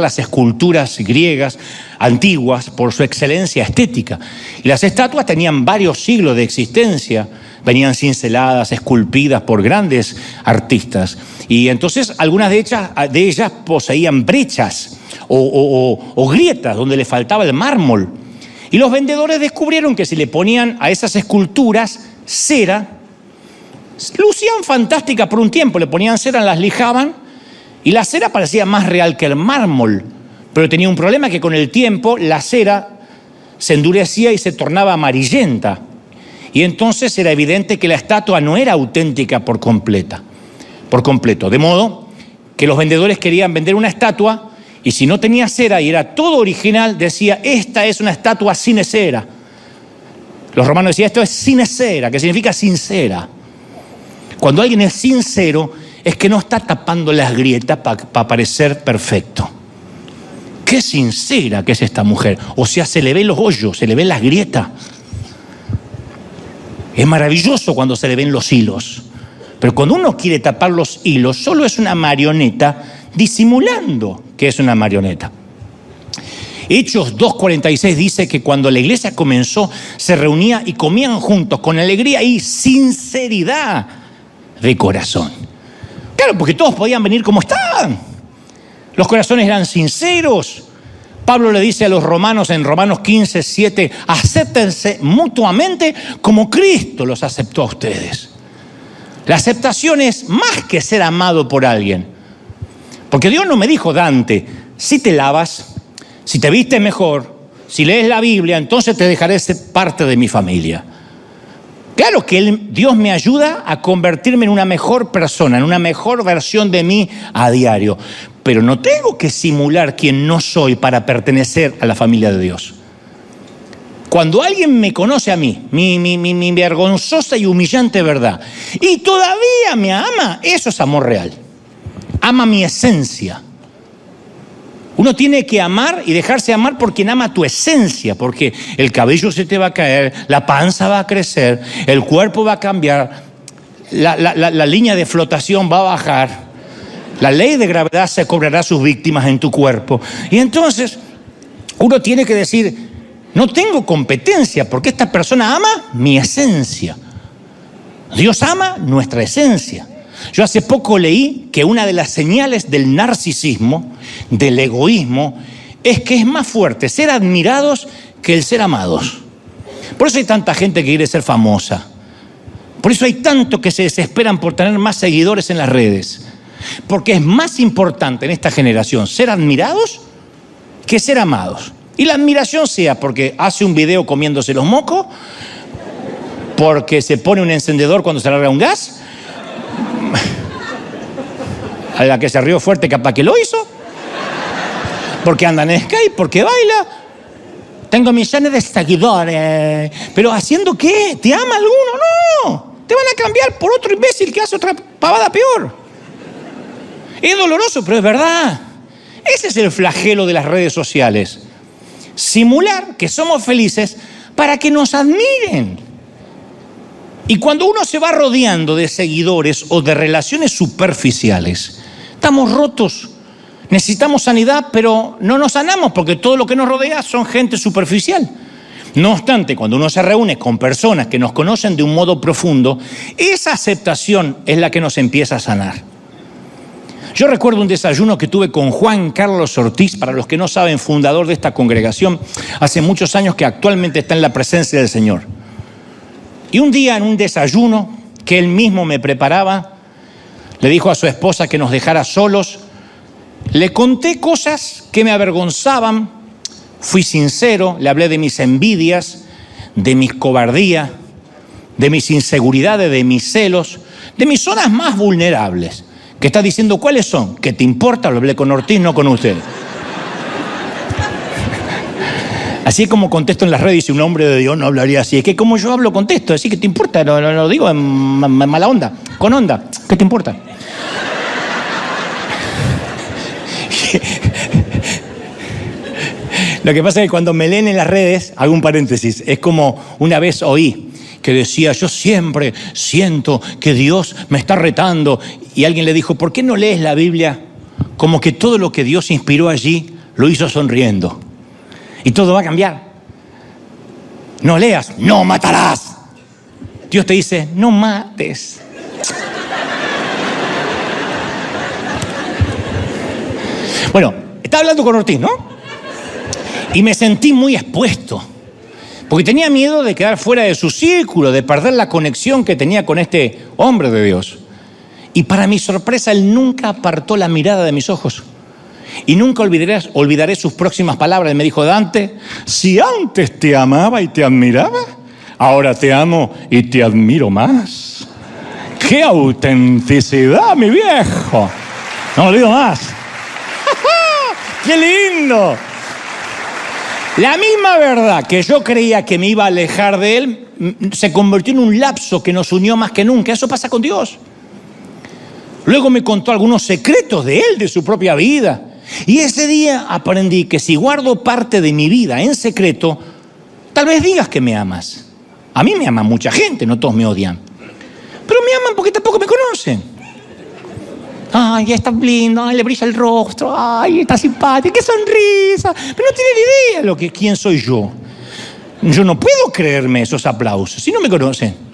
[SPEAKER 1] las esculturas griegas antiguas por su excelencia estética. Y las estatuas tenían varios siglos de existencia, venían cinceladas, esculpidas por grandes artistas. Y entonces algunas de ellas poseían brechas o grietas donde le faltaba el mármol. Y los vendedores descubrieron que si le ponían a esas esculturas cera, lucían fantástica por un tiempo. Le ponían cera, las lijaban y la cera parecía más real que el mármol. Pero tenía un problema, que con el tiempo la cera se endurecía y se tornaba amarillenta. Y entonces era evidente que la estatua no era auténtica por completo. De modo que los vendedores querían vender una estatua y si no tenía cera y era todo original, decía: esta es una estatua sin cera. Los romanos decían: esto es sin cera, que significa sincera. Cuando alguien es sincero, es que no está tapando las grietas para parecer perfecto. Qué sincera que es esta mujer. O sea, se le ven los hoyos, se le ven las grietas. Es maravilloso cuando se le ven los hilos. Pero cuando uno quiere tapar los hilos, solo es una marioneta disimulando que es una marioneta. Hechos 2:46 dice que cuando la iglesia comenzó, se reunía y comían juntos con alegría y sinceridad de corazón. Claro, porque todos podían venir como estaban. Los corazones eran sinceros. Pablo le dice a los romanos en Romanos 15:7, acéptense mutuamente como Cristo los aceptó a ustedes. La aceptación es más que ser amado por alguien. Porque Dios no me dijo, Dante, si te lavas, si te vistes mejor, si lees la Biblia, entonces te dejaré ser parte de mi familia. Claro que Dios me ayuda a convertirme en una mejor persona, en una mejor versión de mí a diario. Pero no tengo que simular quién no soy para pertenecer a la familia de Dios. Cuando alguien me conoce a mí, mi vergonzosa y humillante verdad, y todavía me ama, eso es amor real. Ama mi esencia. Uno tiene que amar y dejarse amar por quien ama tu esencia, porque el cabello se te va a caer, la panza va a crecer, el cuerpo va a cambiar, la línea de flotación va a bajar, la ley de gravedad se cobrará sus víctimas en tu cuerpo. Y entonces uno tiene que decir, no tengo competencia porque esta persona ama mi esencia. Dios ama nuestra esencia. Yo hace poco leí que una de las señales del narcisismo, del egoísmo, es que es más fuerte ser admirados que el ser amados. Por eso hay tanta gente que quiere ser famosa. Por eso hay tanto que se desesperan por tener más seguidores en las redes. Porque es más importante en esta generación ser admirados que ser amados. Y la admiración sea porque hace un video comiéndose los mocos, porque se pone un encendedor cuando se larga un gas, a la que se rió fuerte capaz que lo hizo, porque anda en skate, porque baila. Tengo millones de seguidores, pero ¿haciendo qué? ¿Te ama alguno? No, te van a cambiar por otro imbécil que hace otra pavada peor. Es doloroso, pero es verdad. Ese es el flagelo de las redes sociales. Simular que somos felices para que nos admiren. Y cuando uno se va rodeando de seguidores o de relaciones superficiales, estamos rotos. Necesitamos sanidad, pero no nos sanamos porque todo lo que nos rodea son gente superficial. No obstante, cuando uno se reúne con personas que nos conocen de un modo profundo, esa aceptación es la que nos empieza a sanar. Yo recuerdo un desayuno que tuve con Juan Carlos Ortiz, para los que no saben, fundador de esta congregación, hace muchos años, que actualmente está en la presencia del Señor. Y un día en un desayuno que él mismo me preparaba, le dijo a su esposa que nos dejara solos. Le conté cosas que me avergonzaban, fui sincero, le hablé de mis envidias, de mis cobardías, de mis inseguridades, de mis celos, de mis zonas más vulnerables. Que está diciendo, ¿cuáles son? ¿Qué te importa? Lo hablé con Ortiz, no con usted. Así es como contesto en las redes, si un hombre de Dios no hablaría así. Es que como yo hablo, contesto, así que te importa, no lo digo en mala onda, con onda. ¿Qué te importa? Lo que pasa es que cuando me leen en las redes, hago un paréntesis, es como una vez oí que decía, yo siempre siento que Dios me está retando. Y alguien le dijo, ¿por qué no lees la Biblia como que todo lo que Dios inspiró allí lo hizo sonriendo? Y todo va a cambiar. No leas, no matarás. Dios te dice, no mates. Bueno, estaba hablando con Ortiz, ¿no? Y me sentí muy expuesto. Porque tenía miedo de quedar fuera de su círculo, de perder la conexión que tenía con este hombre de Dios. Y para mi sorpresa, él nunca apartó la mirada de mis ojos. Y nunca olvidaré sus próximas palabras. Me dijo, Dante, si antes te amaba y te admiraba, ahora te amo y te admiro más. ¡Qué autenticidad, mi viejo! No lo digo más. ¡Qué lindo! La misma verdad que yo creía que me iba a alejar de él, se convirtió en un lapso que nos unió más que nunca. Eso pasa con Dios. Luego me contó algunos secretos de él, de su propia vida. Y ese día aprendí que si guardo parte de mi vida en secreto, tal vez digas que me amas. A mí me ama mucha gente, no todos me odian. Pero me aman porque tampoco me conocen. Ay, está lindo, ay, le brilla el rostro, ay, está simpático, qué sonrisa. Pero no tienen idea de quién soy yo. Yo no puedo creerme esos aplausos si no me conocen.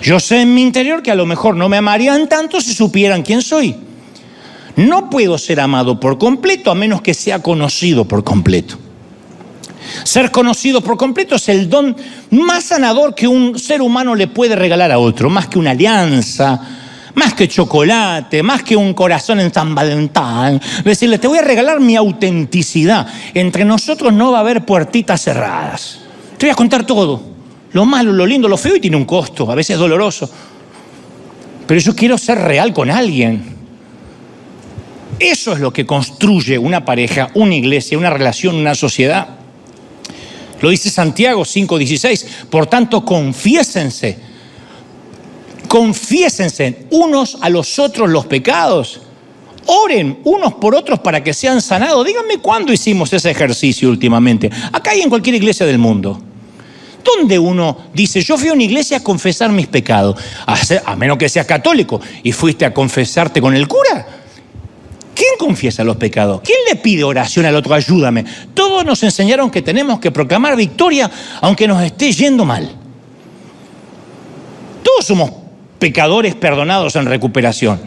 [SPEAKER 1] Yo sé en mi interior que a lo mejor no me amarían tanto si supieran quién soy. No puedo ser amado por completo a menos que sea conocido por completo. Ser conocido por completo es el don más sanador que un ser humano le puede regalar a otro, más que una alianza, más que chocolate, más que un corazón en San Valentín. Decirle, te voy a regalar mi autenticidad. Entre nosotros no va a haber puertitas cerradas. Te voy a contar todo. Lo malo, lo lindo, lo feo, y tiene un costo, a veces doloroso. Pero yo quiero ser real con alguien. Eso es lo que construye una pareja, una iglesia, una relación, una sociedad. Lo dice Santiago 5:16. Por tanto, confiésense unos a los otros los pecados. Oren unos por otros para que sean sanados. Díganme cuándo hicimos ese ejercicio últimamente. Acá y en cualquier iglesia del mundo. ¿Dónde uno dice, yo fui a una iglesia a confesar mis pecados? A menos que seas católico y fuiste a confesarte con el cura. ¿Quién confiesa los pecados? ¿Quién le pide oración al otro? Ayúdame. Todos nos enseñaron que tenemos que proclamar victoria aunque nos esté yendo mal. Todos somos pecadores perdonados en recuperación.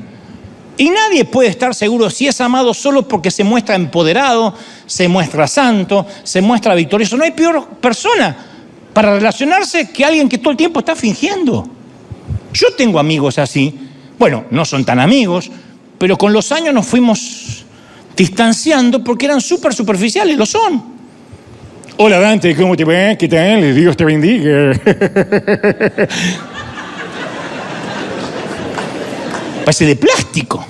[SPEAKER 1] Y nadie puede estar seguro si es amado solo porque se muestra empoderado, se muestra santo, se muestra victorioso. No hay peor persona para relacionarse que alguien que todo el tiempo está fingiendo. Yo tengo amigos así. Bueno, no son tan amigos, pero con los años nos fuimos distanciando porque eran súper superficiales, lo son. Hola Dante, ¿cómo te va? ¿Qué tal? Dios te bendiga. Parece de plástico.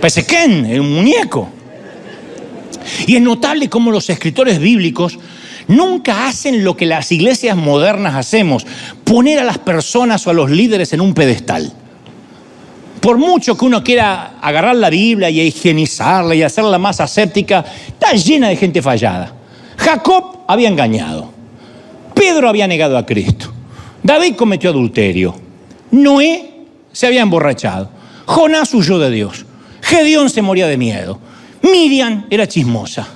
[SPEAKER 1] Parece Ken, un muñeco. Y es notable cómo los escritores bíblicos nunca hacen lo que las iglesias modernas hacemos, poner a las personas o a los líderes en un pedestal. Por mucho que uno quiera agarrar la Biblia y higienizarla y hacerla más aséptica, está llena de gente fallada. Jacob había engañado. Pedro había negado a Cristo. David cometió adulterio. Noé se había emborrachado. Jonás huyó de Dios. Gedeón se moría de miedo. Miriam era chismosa.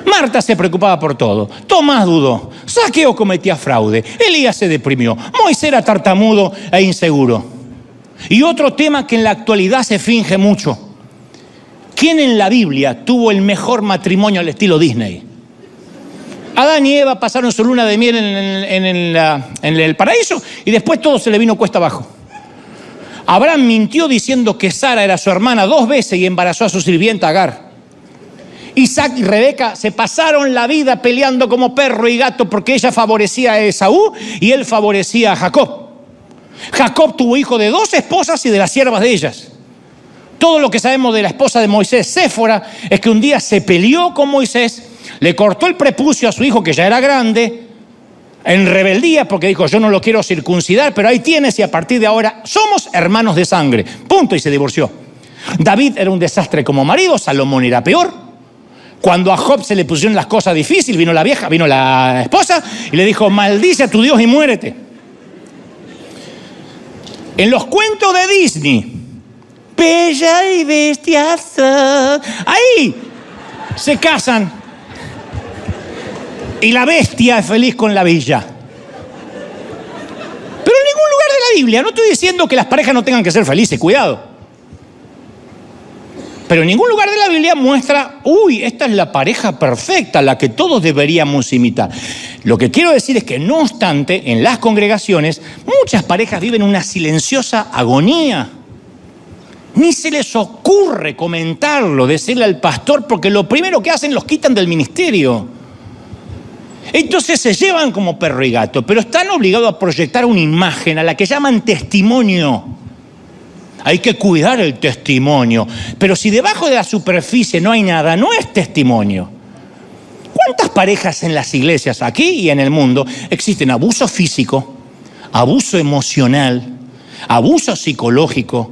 [SPEAKER 1] Marta se preocupaba por todo. Tomás dudó. Zaqueo cometía fraude. Elías se deprimió. Moisés era tartamudo e inseguro. Y otro tema que en la actualidad se finge mucho. ¿Quién en la Biblia tuvo el mejor matrimonio al estilo Disney? Adán y Eva pasaron su luna de miel en el paraíso y después todo se le vino cuesta abajo. Abraham mintió diciendo que Sara era su hermana 2 veces y embarazó a su sirvienta Agar. Isaac y Rebeca se pasaron la vida peleando como perro y gato porque ella favorecía a Esaú y él favorecía a Jacob. Jacob tuvo hijo de 2 esposas y de las siervas de ellas. Todo lo que sabemos de la esposa de Moisés, Séfora, es que un día se peleó con Moisés, le cortó el prepucio a su hijo que ya era grande, en rebeldía porque dijo, yo no lo quiero circuncidar, pero ahí tienes y a partir de ahora somos hermanos de sangre. Punto, y se divorció. David era un desastre como marido, Salomón era peor. Cuando a Job se le pusieron las cosas difíciles, vino la esposa y le dijo, maldice a tu Dios y muérete. En los cuentos de Disney, Bella y Bestia, ahí se casan y la bestia es feliz con la bella. Pero en ningún lugar de la Biblia, no estoy diciendo que las parejas no tengan que ser felices, cuidado. Pero en ningún lugar de la Biblia muestra, esta es la pareja perfecta, la que todos deberíamos imitar. Lo que quiero decir es que, no obstante, en las congregaciones, muchas parejas viven una silenciosa agonía. Ni se les ocurre comentarlo, decirle al pastor, porque lo primero que hacen los quitan del ministerio. Entonces se llevan como perro y gato, pero están obligados a proyectar una imagen a la que llaman testimonio. Hay que cuidar el testimonio, pero si debajo de la superficie no hay nada, no es testimonio. ¿Cuántas parejas en las iglesias aquí y en el mundo existen abuso físico, abuso emocional, abuso psicológico,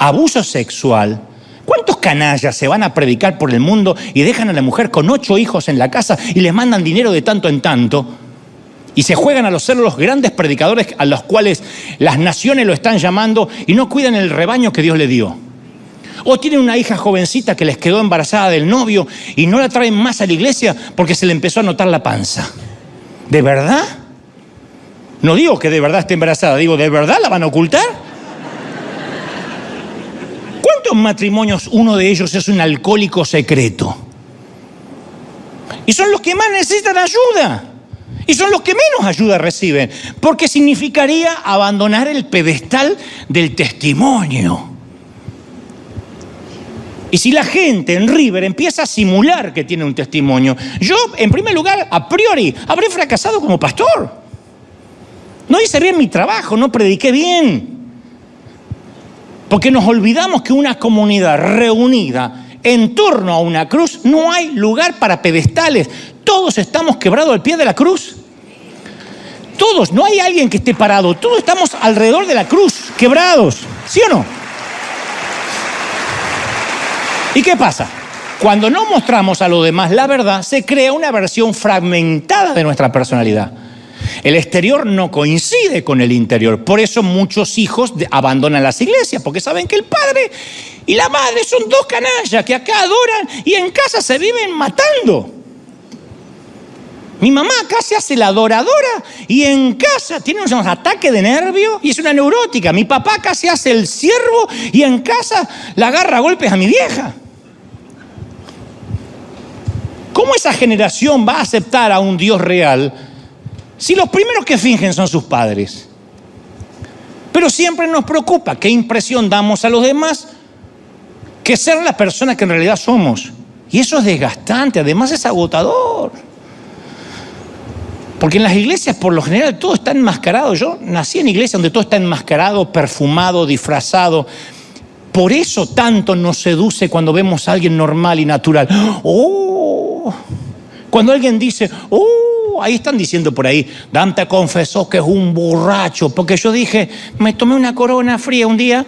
[SPEAKER 1] abuso sexual. ¿Cuántos canallas se van a predicar por el mundo y dejan a la mujer con 8 hijos en la casa y les mandan dinero de tanto en tanto? Y se juegan a ser los grandes predicadores a los cuales las naciones lo están llamando y no cuidan el rebaño que Dios le dio. O tienen una hija jovencita que les quedó embarazada del novio y no la traen más a la iglesia porque se le empezó a notar la panza. ¿De verdad? No digo que de verdad esté embarazada, digo, ¿de verdad la van a ocultar? ¿Cuántos matrimonios uno de ellos es un alcohólico secreto? Y son los que más necesitan ayuda. Y son los que menos ayuda reciben. Porque significaría abandonar el pedestal del testimonio. Y si la gente en River empieza a simular que tiene un testimonio, yo, en primer lugar, a priori, habré fracasado como pastor. No hice bien mi trabajo, no prediqué bien. Porque nos olvidamos que una comunidad reunida en torno a una cruz no hay lugar para pedestales. Todos estamos quebrados al pie de la cruz. Todos, no hay alguien que esté parado. Todos estamos alrededor de la cruz, quebrados. ¿Sí o no? ¿Y qué pasa? Cuando no mostramos a los demás la verdad, se crea una versión fragmentada de nuestra personalidad. El exterior no coincide con el interior. Por eso muchos hijos abandonan las iglesias, porque saben que el padre y la madre son 2 canallas que acá adoran y en casa se viven matando. Mi mamá acá se hace la adoradora y en casa tiene unos ataques de nervio y es una neurótica. Mi papá acá se hace el siervo y en casa la agarra a golpes a mi vieja. ¿Cómo esa generación va a aceptar a un Dios real si los primeros que fingen son sus padres? Pero siempre nos preocupa qué impresión damos a los demás que ser la persona que en realidad somos. Y eso es desgastante, además es agotador. Porque en las iglesias, por lo general, todo está enmascarado. Yo nací en iglesias donde todo está enmascarado, perfumado, disfrazado. Por eso tanto nos seduce cuando vemos a alguien normal y natural. ¡Oh! Cuando alguien dice, ¡oh! Ahí están diciendo por ahí, Dante confesó que es un borracho. Porque yo dije, me tomé una corona fría un día.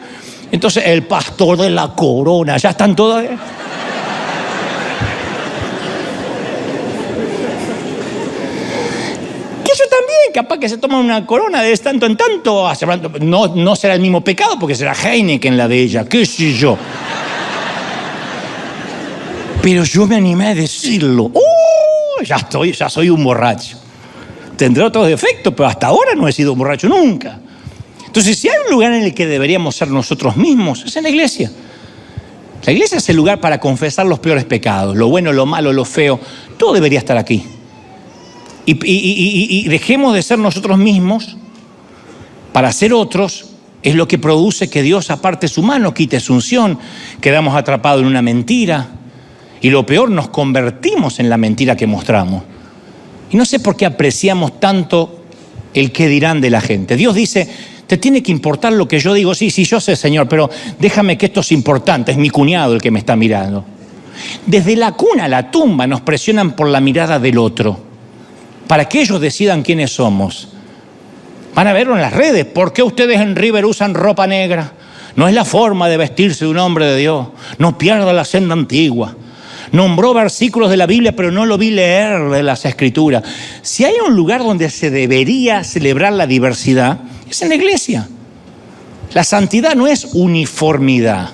[SPEAKER 1] Entonces, el pastor de la corona, ya están todos... Capaz que se toma una corona de tanto en tanto, no será el mismo pecado porque será Heineken la de ella, qué sé yo. Pero yo me animé a decirlo. Ya soy un borracho. Tendré otros defectos, pero hasta ahora no he sido un borracho nunca. Entonces, si hay un lugar en el que deberíamos ser nosotros mismos, es en la iglesia. La iglesia es el lugar para confesar los peores pecados, lo bueno, lo malo, lo feo, todo debería estar aquí. Y dejemos de ser nosotros mismos para ser otros. Es lo que produce que Dios aparte su mano, quite su unción, quedamos atrapados en una mentira y lo peor, nos convertimos en la mentira que mostramos. Y no sé por qué apreciamos tanto el qué dirán de la gente. Dios dice, te tiene que importar lo que yo digo. Sí, yo sé, Señor, pero déjame que esto es importante, es mi cuñado el que me está mirando. Desde la cuna a la tumba nos presionan por la mirada del otro, para que ellos decidan quiénes somos. Van a verlo en las redes. ¿Por qué ustedes en River usan ropa negra? No es la forma de vestirse de un hombre de Dios. No pierda la senda antigua. Nombró versículos de la Biblia, pero no lo vi leer de las Escrituras. Si hay un lugar donde se debería celebrar la diversidad, es en la iglesia. La santidad no es uniformidad.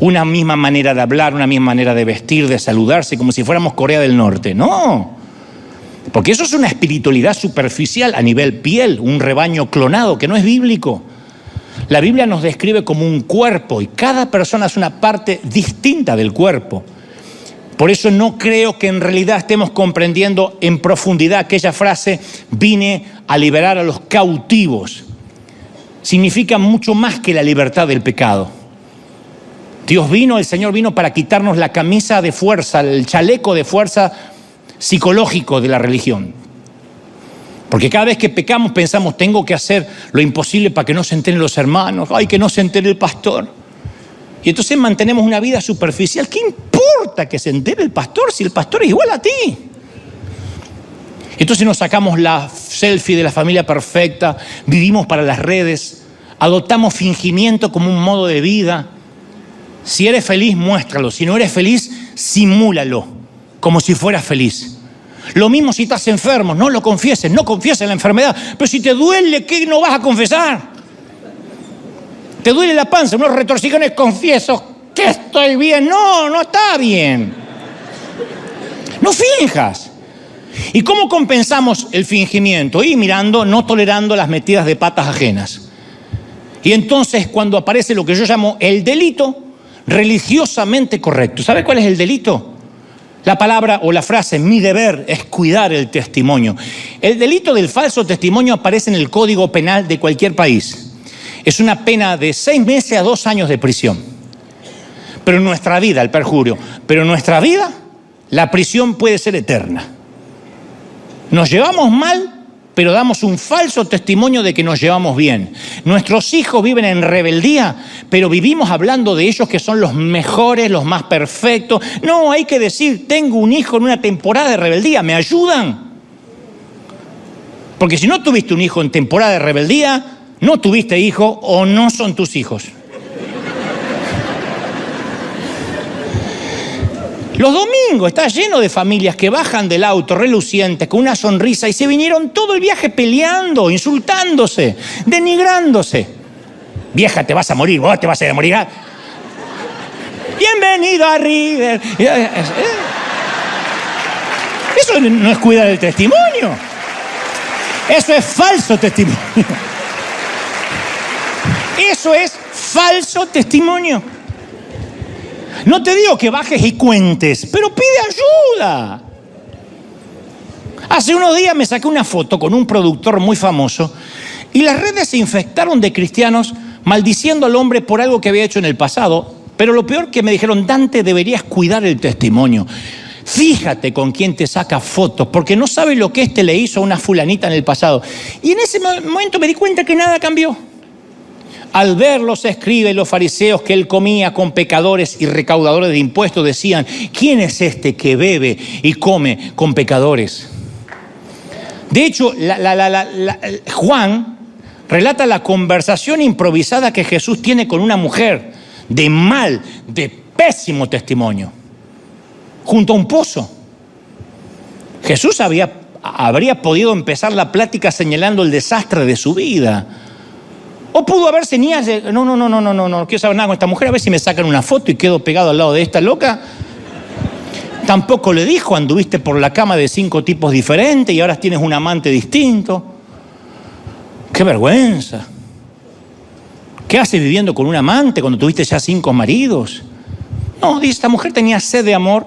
[SPEAKER 1] Una misma manera de hablar, una misma manera de vestir, de saludarse, como si fuéramos Corea del Norte. No. Porque eso es una espiritualidad superficial a nivel piel, un rebaño clonado que no es bíblico. La Biblia nos describe como un cuerpo y cada persona es una parte distinta del cuerpo. Por eso no creo que en realidad estemos comprendiendo en profundidad aquella frase, vine a liberar a los cautivos. Significa mucho más que la libertad del pecado. El Señor vino para quitarnos la camisa de fuerza, el chaleco de fuerza psicológico de la religión. Porque cada vez que pecamos pensamos, tengo que hacer lo imposible para que no se enteren los hermanos, que no se entere el pastor. Y entonces mantenemos una vida superficial. ¿Qué importa que se entere el pastor si el pastor es igual a ti? Entonces nos sacamos la selfie de la familia perfecta, vivimos para las redes, Adoptamos fingimiento como un modo de vida. Si eres feliz, muéstralo. Si no eres feliz, simúlalo, como si fueras feliz. Lo mismo si estás enfermo, no lo confieses, no confieses la enfermedad. Pero si te duele, ¿qué no vas a confesar? Te duele la panza, unos retorcijones, confieso que estoy bien. No, no está bien. No finjas. ¿Y cómo compensamos el fingimiento? Y mirando, no tolerando las metidas de patas ajenas. Y entonces cuando aparece lo que yo llamo el delito religiosamente correcto. ¿Sabe cuál es el delito? La palabra o la frase, mi deber es cuidar el testimonio. El delito del falso testimonio aparece en el Código Penal de cualquier país. Es una pena de 6 meses a 2 años de prisión. Pero en nuestra vida, el perjurio, pero en nuestra vida, la prisión puede ser eterna. Nos llevamos mal, pero damos un falso testimonio de que nos llevamos bien. Nuestros hijos viven en rebeldía, pero vivimos hablando de ellos que son los mejores, los más perfectos. No, hay que decir, tengo un hijo en una temporada de rebeldía, ¿me ayudan? Porque si no tuviste un hijo en temporada de rebeldía, no tuviste hijo o no son tus hijos. Los domingos está lleno de familias que bajan del auto relucientes con una sonrisa y se vinieron todo el viaje peleando, insultándose, denigrándose. Vieja, te vas a morir, vos te vas a morir. Bienvenido a River. Eso no es cuidar el testimonio. Eso es falso testimonio. Eso es falso testimonio. No te digo que bajes y cuentes, pero pide ayuda. Hace unos días me saqué una foto con un productor muy famoso y las redes se infectaron de cristianos maldiciendo al hombre por algo que había hecho en el pasado. Pero lo peor que me dijeron, Dante, deberías cuidar el testimonio. Fíjate con quién te saca fotos, porque no sabes lo que le hizo a una fulanita en el pasado. Y en ese momento me di cuenta que nada cambió. Al ver los escribas y los fariseos que él comía con pecadores y recaudadores de impuestos, decían, ¿quién es este que bebe y come con pecadores? De hecho, Juan relata la conversación improvisada que Jesús tiene con una mujer de pésimo testimonio, junto a un pozo. Jesús habría podido empezar la plática señalando el desastre de su vida. O pudo haber señas de, no quiero saber nada con esta mujer, a ver si me sacan una foto y quedo pegado al lado de esta loca. Tampoco le dijo, anduviste por la cama de 5 tipos diferentes y ahora tienes un amante distinto. ¡Qué vergüenza! ¿Qué haces viviendo con un amante cuando tuviste ya 5 maridos? No, dice, esta mujer tenía sed de amor,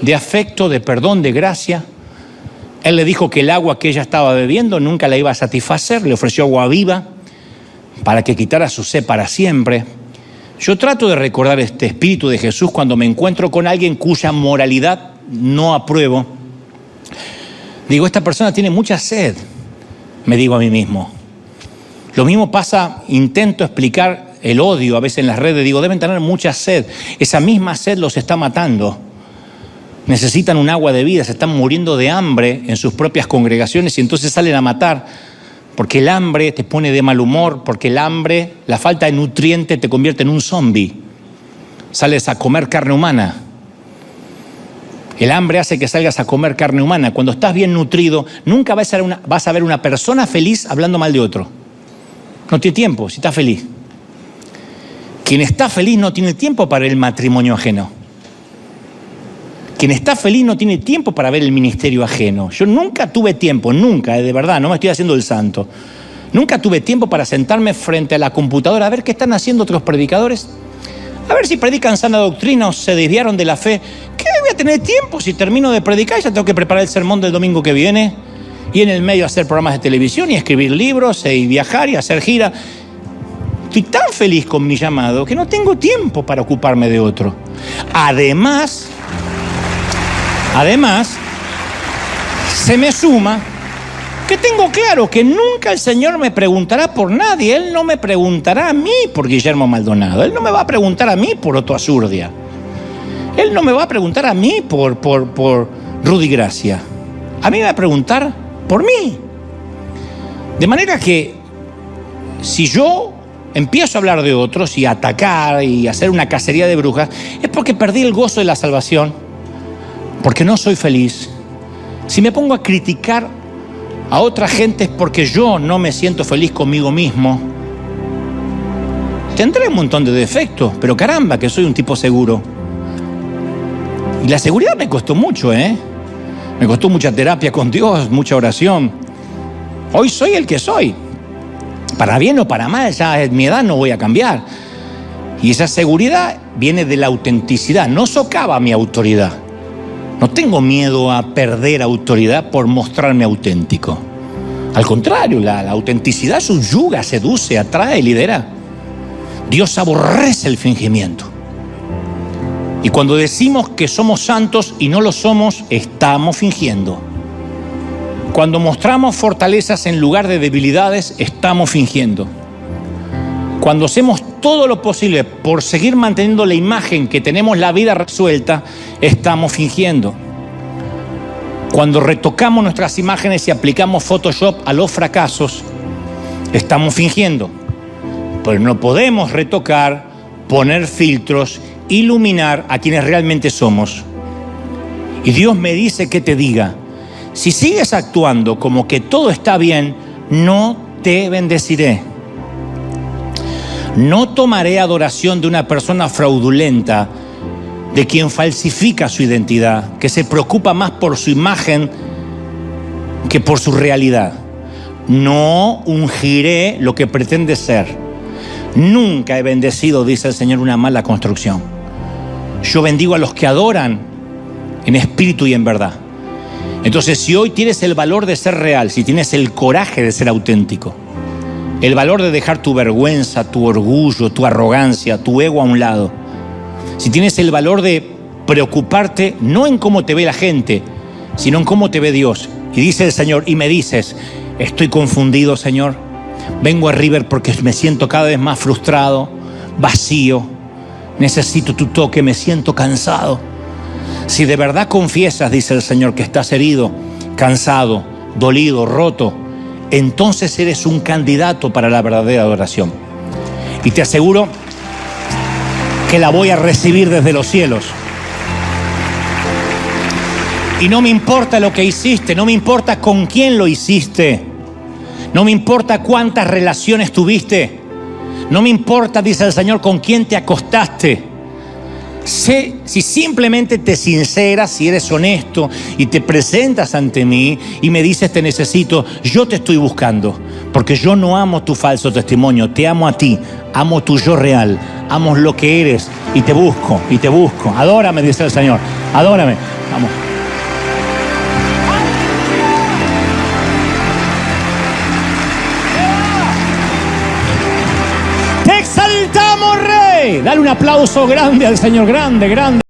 [SPEAKER 1] de afecto, de perdón, de gracia. Él le dijo que el agua que ella estaba bebiendo nunca la iba a satisfacer, le ofreció agua viva para que quitara su sed para siempre. Yo trato de recordar este espíritu de Jesús cuando me encuentro con alguien cuya moralidad no apruebo. Digo, esta persona tiene mucha sed, me digo a mí mismo. Lo mismo pasa, intento explicar el odio a veces en las redes, digo, deben tener mucha sed. Esa misma sed los está matando. Necesitan un agua de vida, se están muriendo de hambre en sus propias congregaciones y entonces salen a matar. Porque el hambre te pone de mal humor, porque el hambre, la falta de nutriente te convierte en un zombie. Sales a comer carne humana. El hambre hace que salgas a comer carne humana. Cuando estás bien nutrido, nunca vas a ver una persona feliz hablando mal de otro. No tiene tiempo, si está feliz. Quien está feliz no tiene tiempo para el matrimonio ajeno. Quien está feliz no tiene tiempo para ver el ministerio ajeno. Yo nunca tuve tiempo, nunca, de verdad, no me estoy haciendo el santo. Nunca tuve tiempo para sentarme frente a la computadora a ver qué están haciendo otros predicadores. A ver si predican sana doctrina o se desviaron de la fe. ¿Qué voy a tener tiempo si termino de predicar? Ya tengo que preparar el sermón del domingo que viene. Y en el medio hacer programas de televisión y escribir libros y viajar y hacer gira. Estoy tan feliz con mi llamado que no tengo tiempo para ocuparme de otro. Además, se me suma que tengo claro que nunca el Señor me preguntará por nadie. Él no me preguntará a mí por Guillermo Maldonado. Él no me va a preguntar a mí por Otto Azurdia. Él no me va a preguntar a mí por Rudy Gracia. A mí me va a preguntar por mí. De manera que si yo empiezo a hablar de otros y a atacar y a hacer una cacería de brujas, es porque perdí el gozo de la salvación, porque no soy feliz. Si me pongo a criticar a otra gente es porque yo no me siento feliz conmigo mismo. Tendré un montón de defectos, pero caramba que soy un tipo seguro. Y la seguridad me costó mucho, Me costó mucha terapia con Dios, mucha oración. Hoy soy el que soy. Para bien o para mal, ya en mi edad no voy a cambiar. Y esa seguridad viene de la autenticidad, no socava mi autoridad. No tengo miedo a perder autoridad por mostrarme auténtico. Al contrario, la autenticidad subyuga, seduce, atrae, lidera. Dios aborrece el fingimiento. Y cuando decimos que somos santos y no lo somos, estamos fingiendo. Cuando mostramos fortalezas en lugar de debilidades, estamos fingiendo. Cuando hacemos todo lo posible por seguir manteniendo la imagen que tenemos la vida resuelta, estamos fingiendo. Cuando retocamos nuestras imágenes y aplicamos Photoshop a los fracasos, estamos fingiendo. Pero no podemos retocar, poner filtros, iluminar a quienes realmente somos. Y Dios me dice que te diga, si sigues actuando como que todo está bien, no te bendeciré. No tomaré adoración de una persona fraudulenta, de quien falsifica su identidad, que se preocupa más por su imagen que por su realidad. No ungiré lo que pretende ser. Nunca he bendecido, dice el Señor, una mala construcción. Yo bendigo a los que adoran en espíritu y en verdad. Entonces, si hoy tienes el valor de ser real, si tienes el coraje de ser auténtico, el valor de dejar tu vergüenza, tu orgullo, tu arrogancia, tu ego a un lado, si tienes el valor de preocuparte no en cómo te ve la gente, sino en cómo te ve Dios, y dice el Señor, y me dices, estoy confundido, Señor, vengo a River porque me siento cada vez más frustrado, vacío, necesito tu toque, me siento cansado. Si de verdad confiesas, dice el Señor, que estás herido, cansado, dolido, roto, entonces eres un candidato para la verdadera adoración. Y te aseguro que la voy a recibir desde los cielos. Y no me importa lo que hiciste, no me importa con quién lo hiciste, no me importa cuántas relaciones tuviste, no me importa, dice el Señor, con quién te acostaste. Sé, si simplemente te sinceras, si eres honesto y te presentas ante mí y me dices te necesito, yo te estoy buscando, porque yo no amo tu falso testimonio, te amo a ti, amo tu yo real, amo lo que eres y te busco, adórame, dice el Señor, adórame, vamos. Te exaltamos, Rey, dale un aplauso grande al Señor, grande, grande.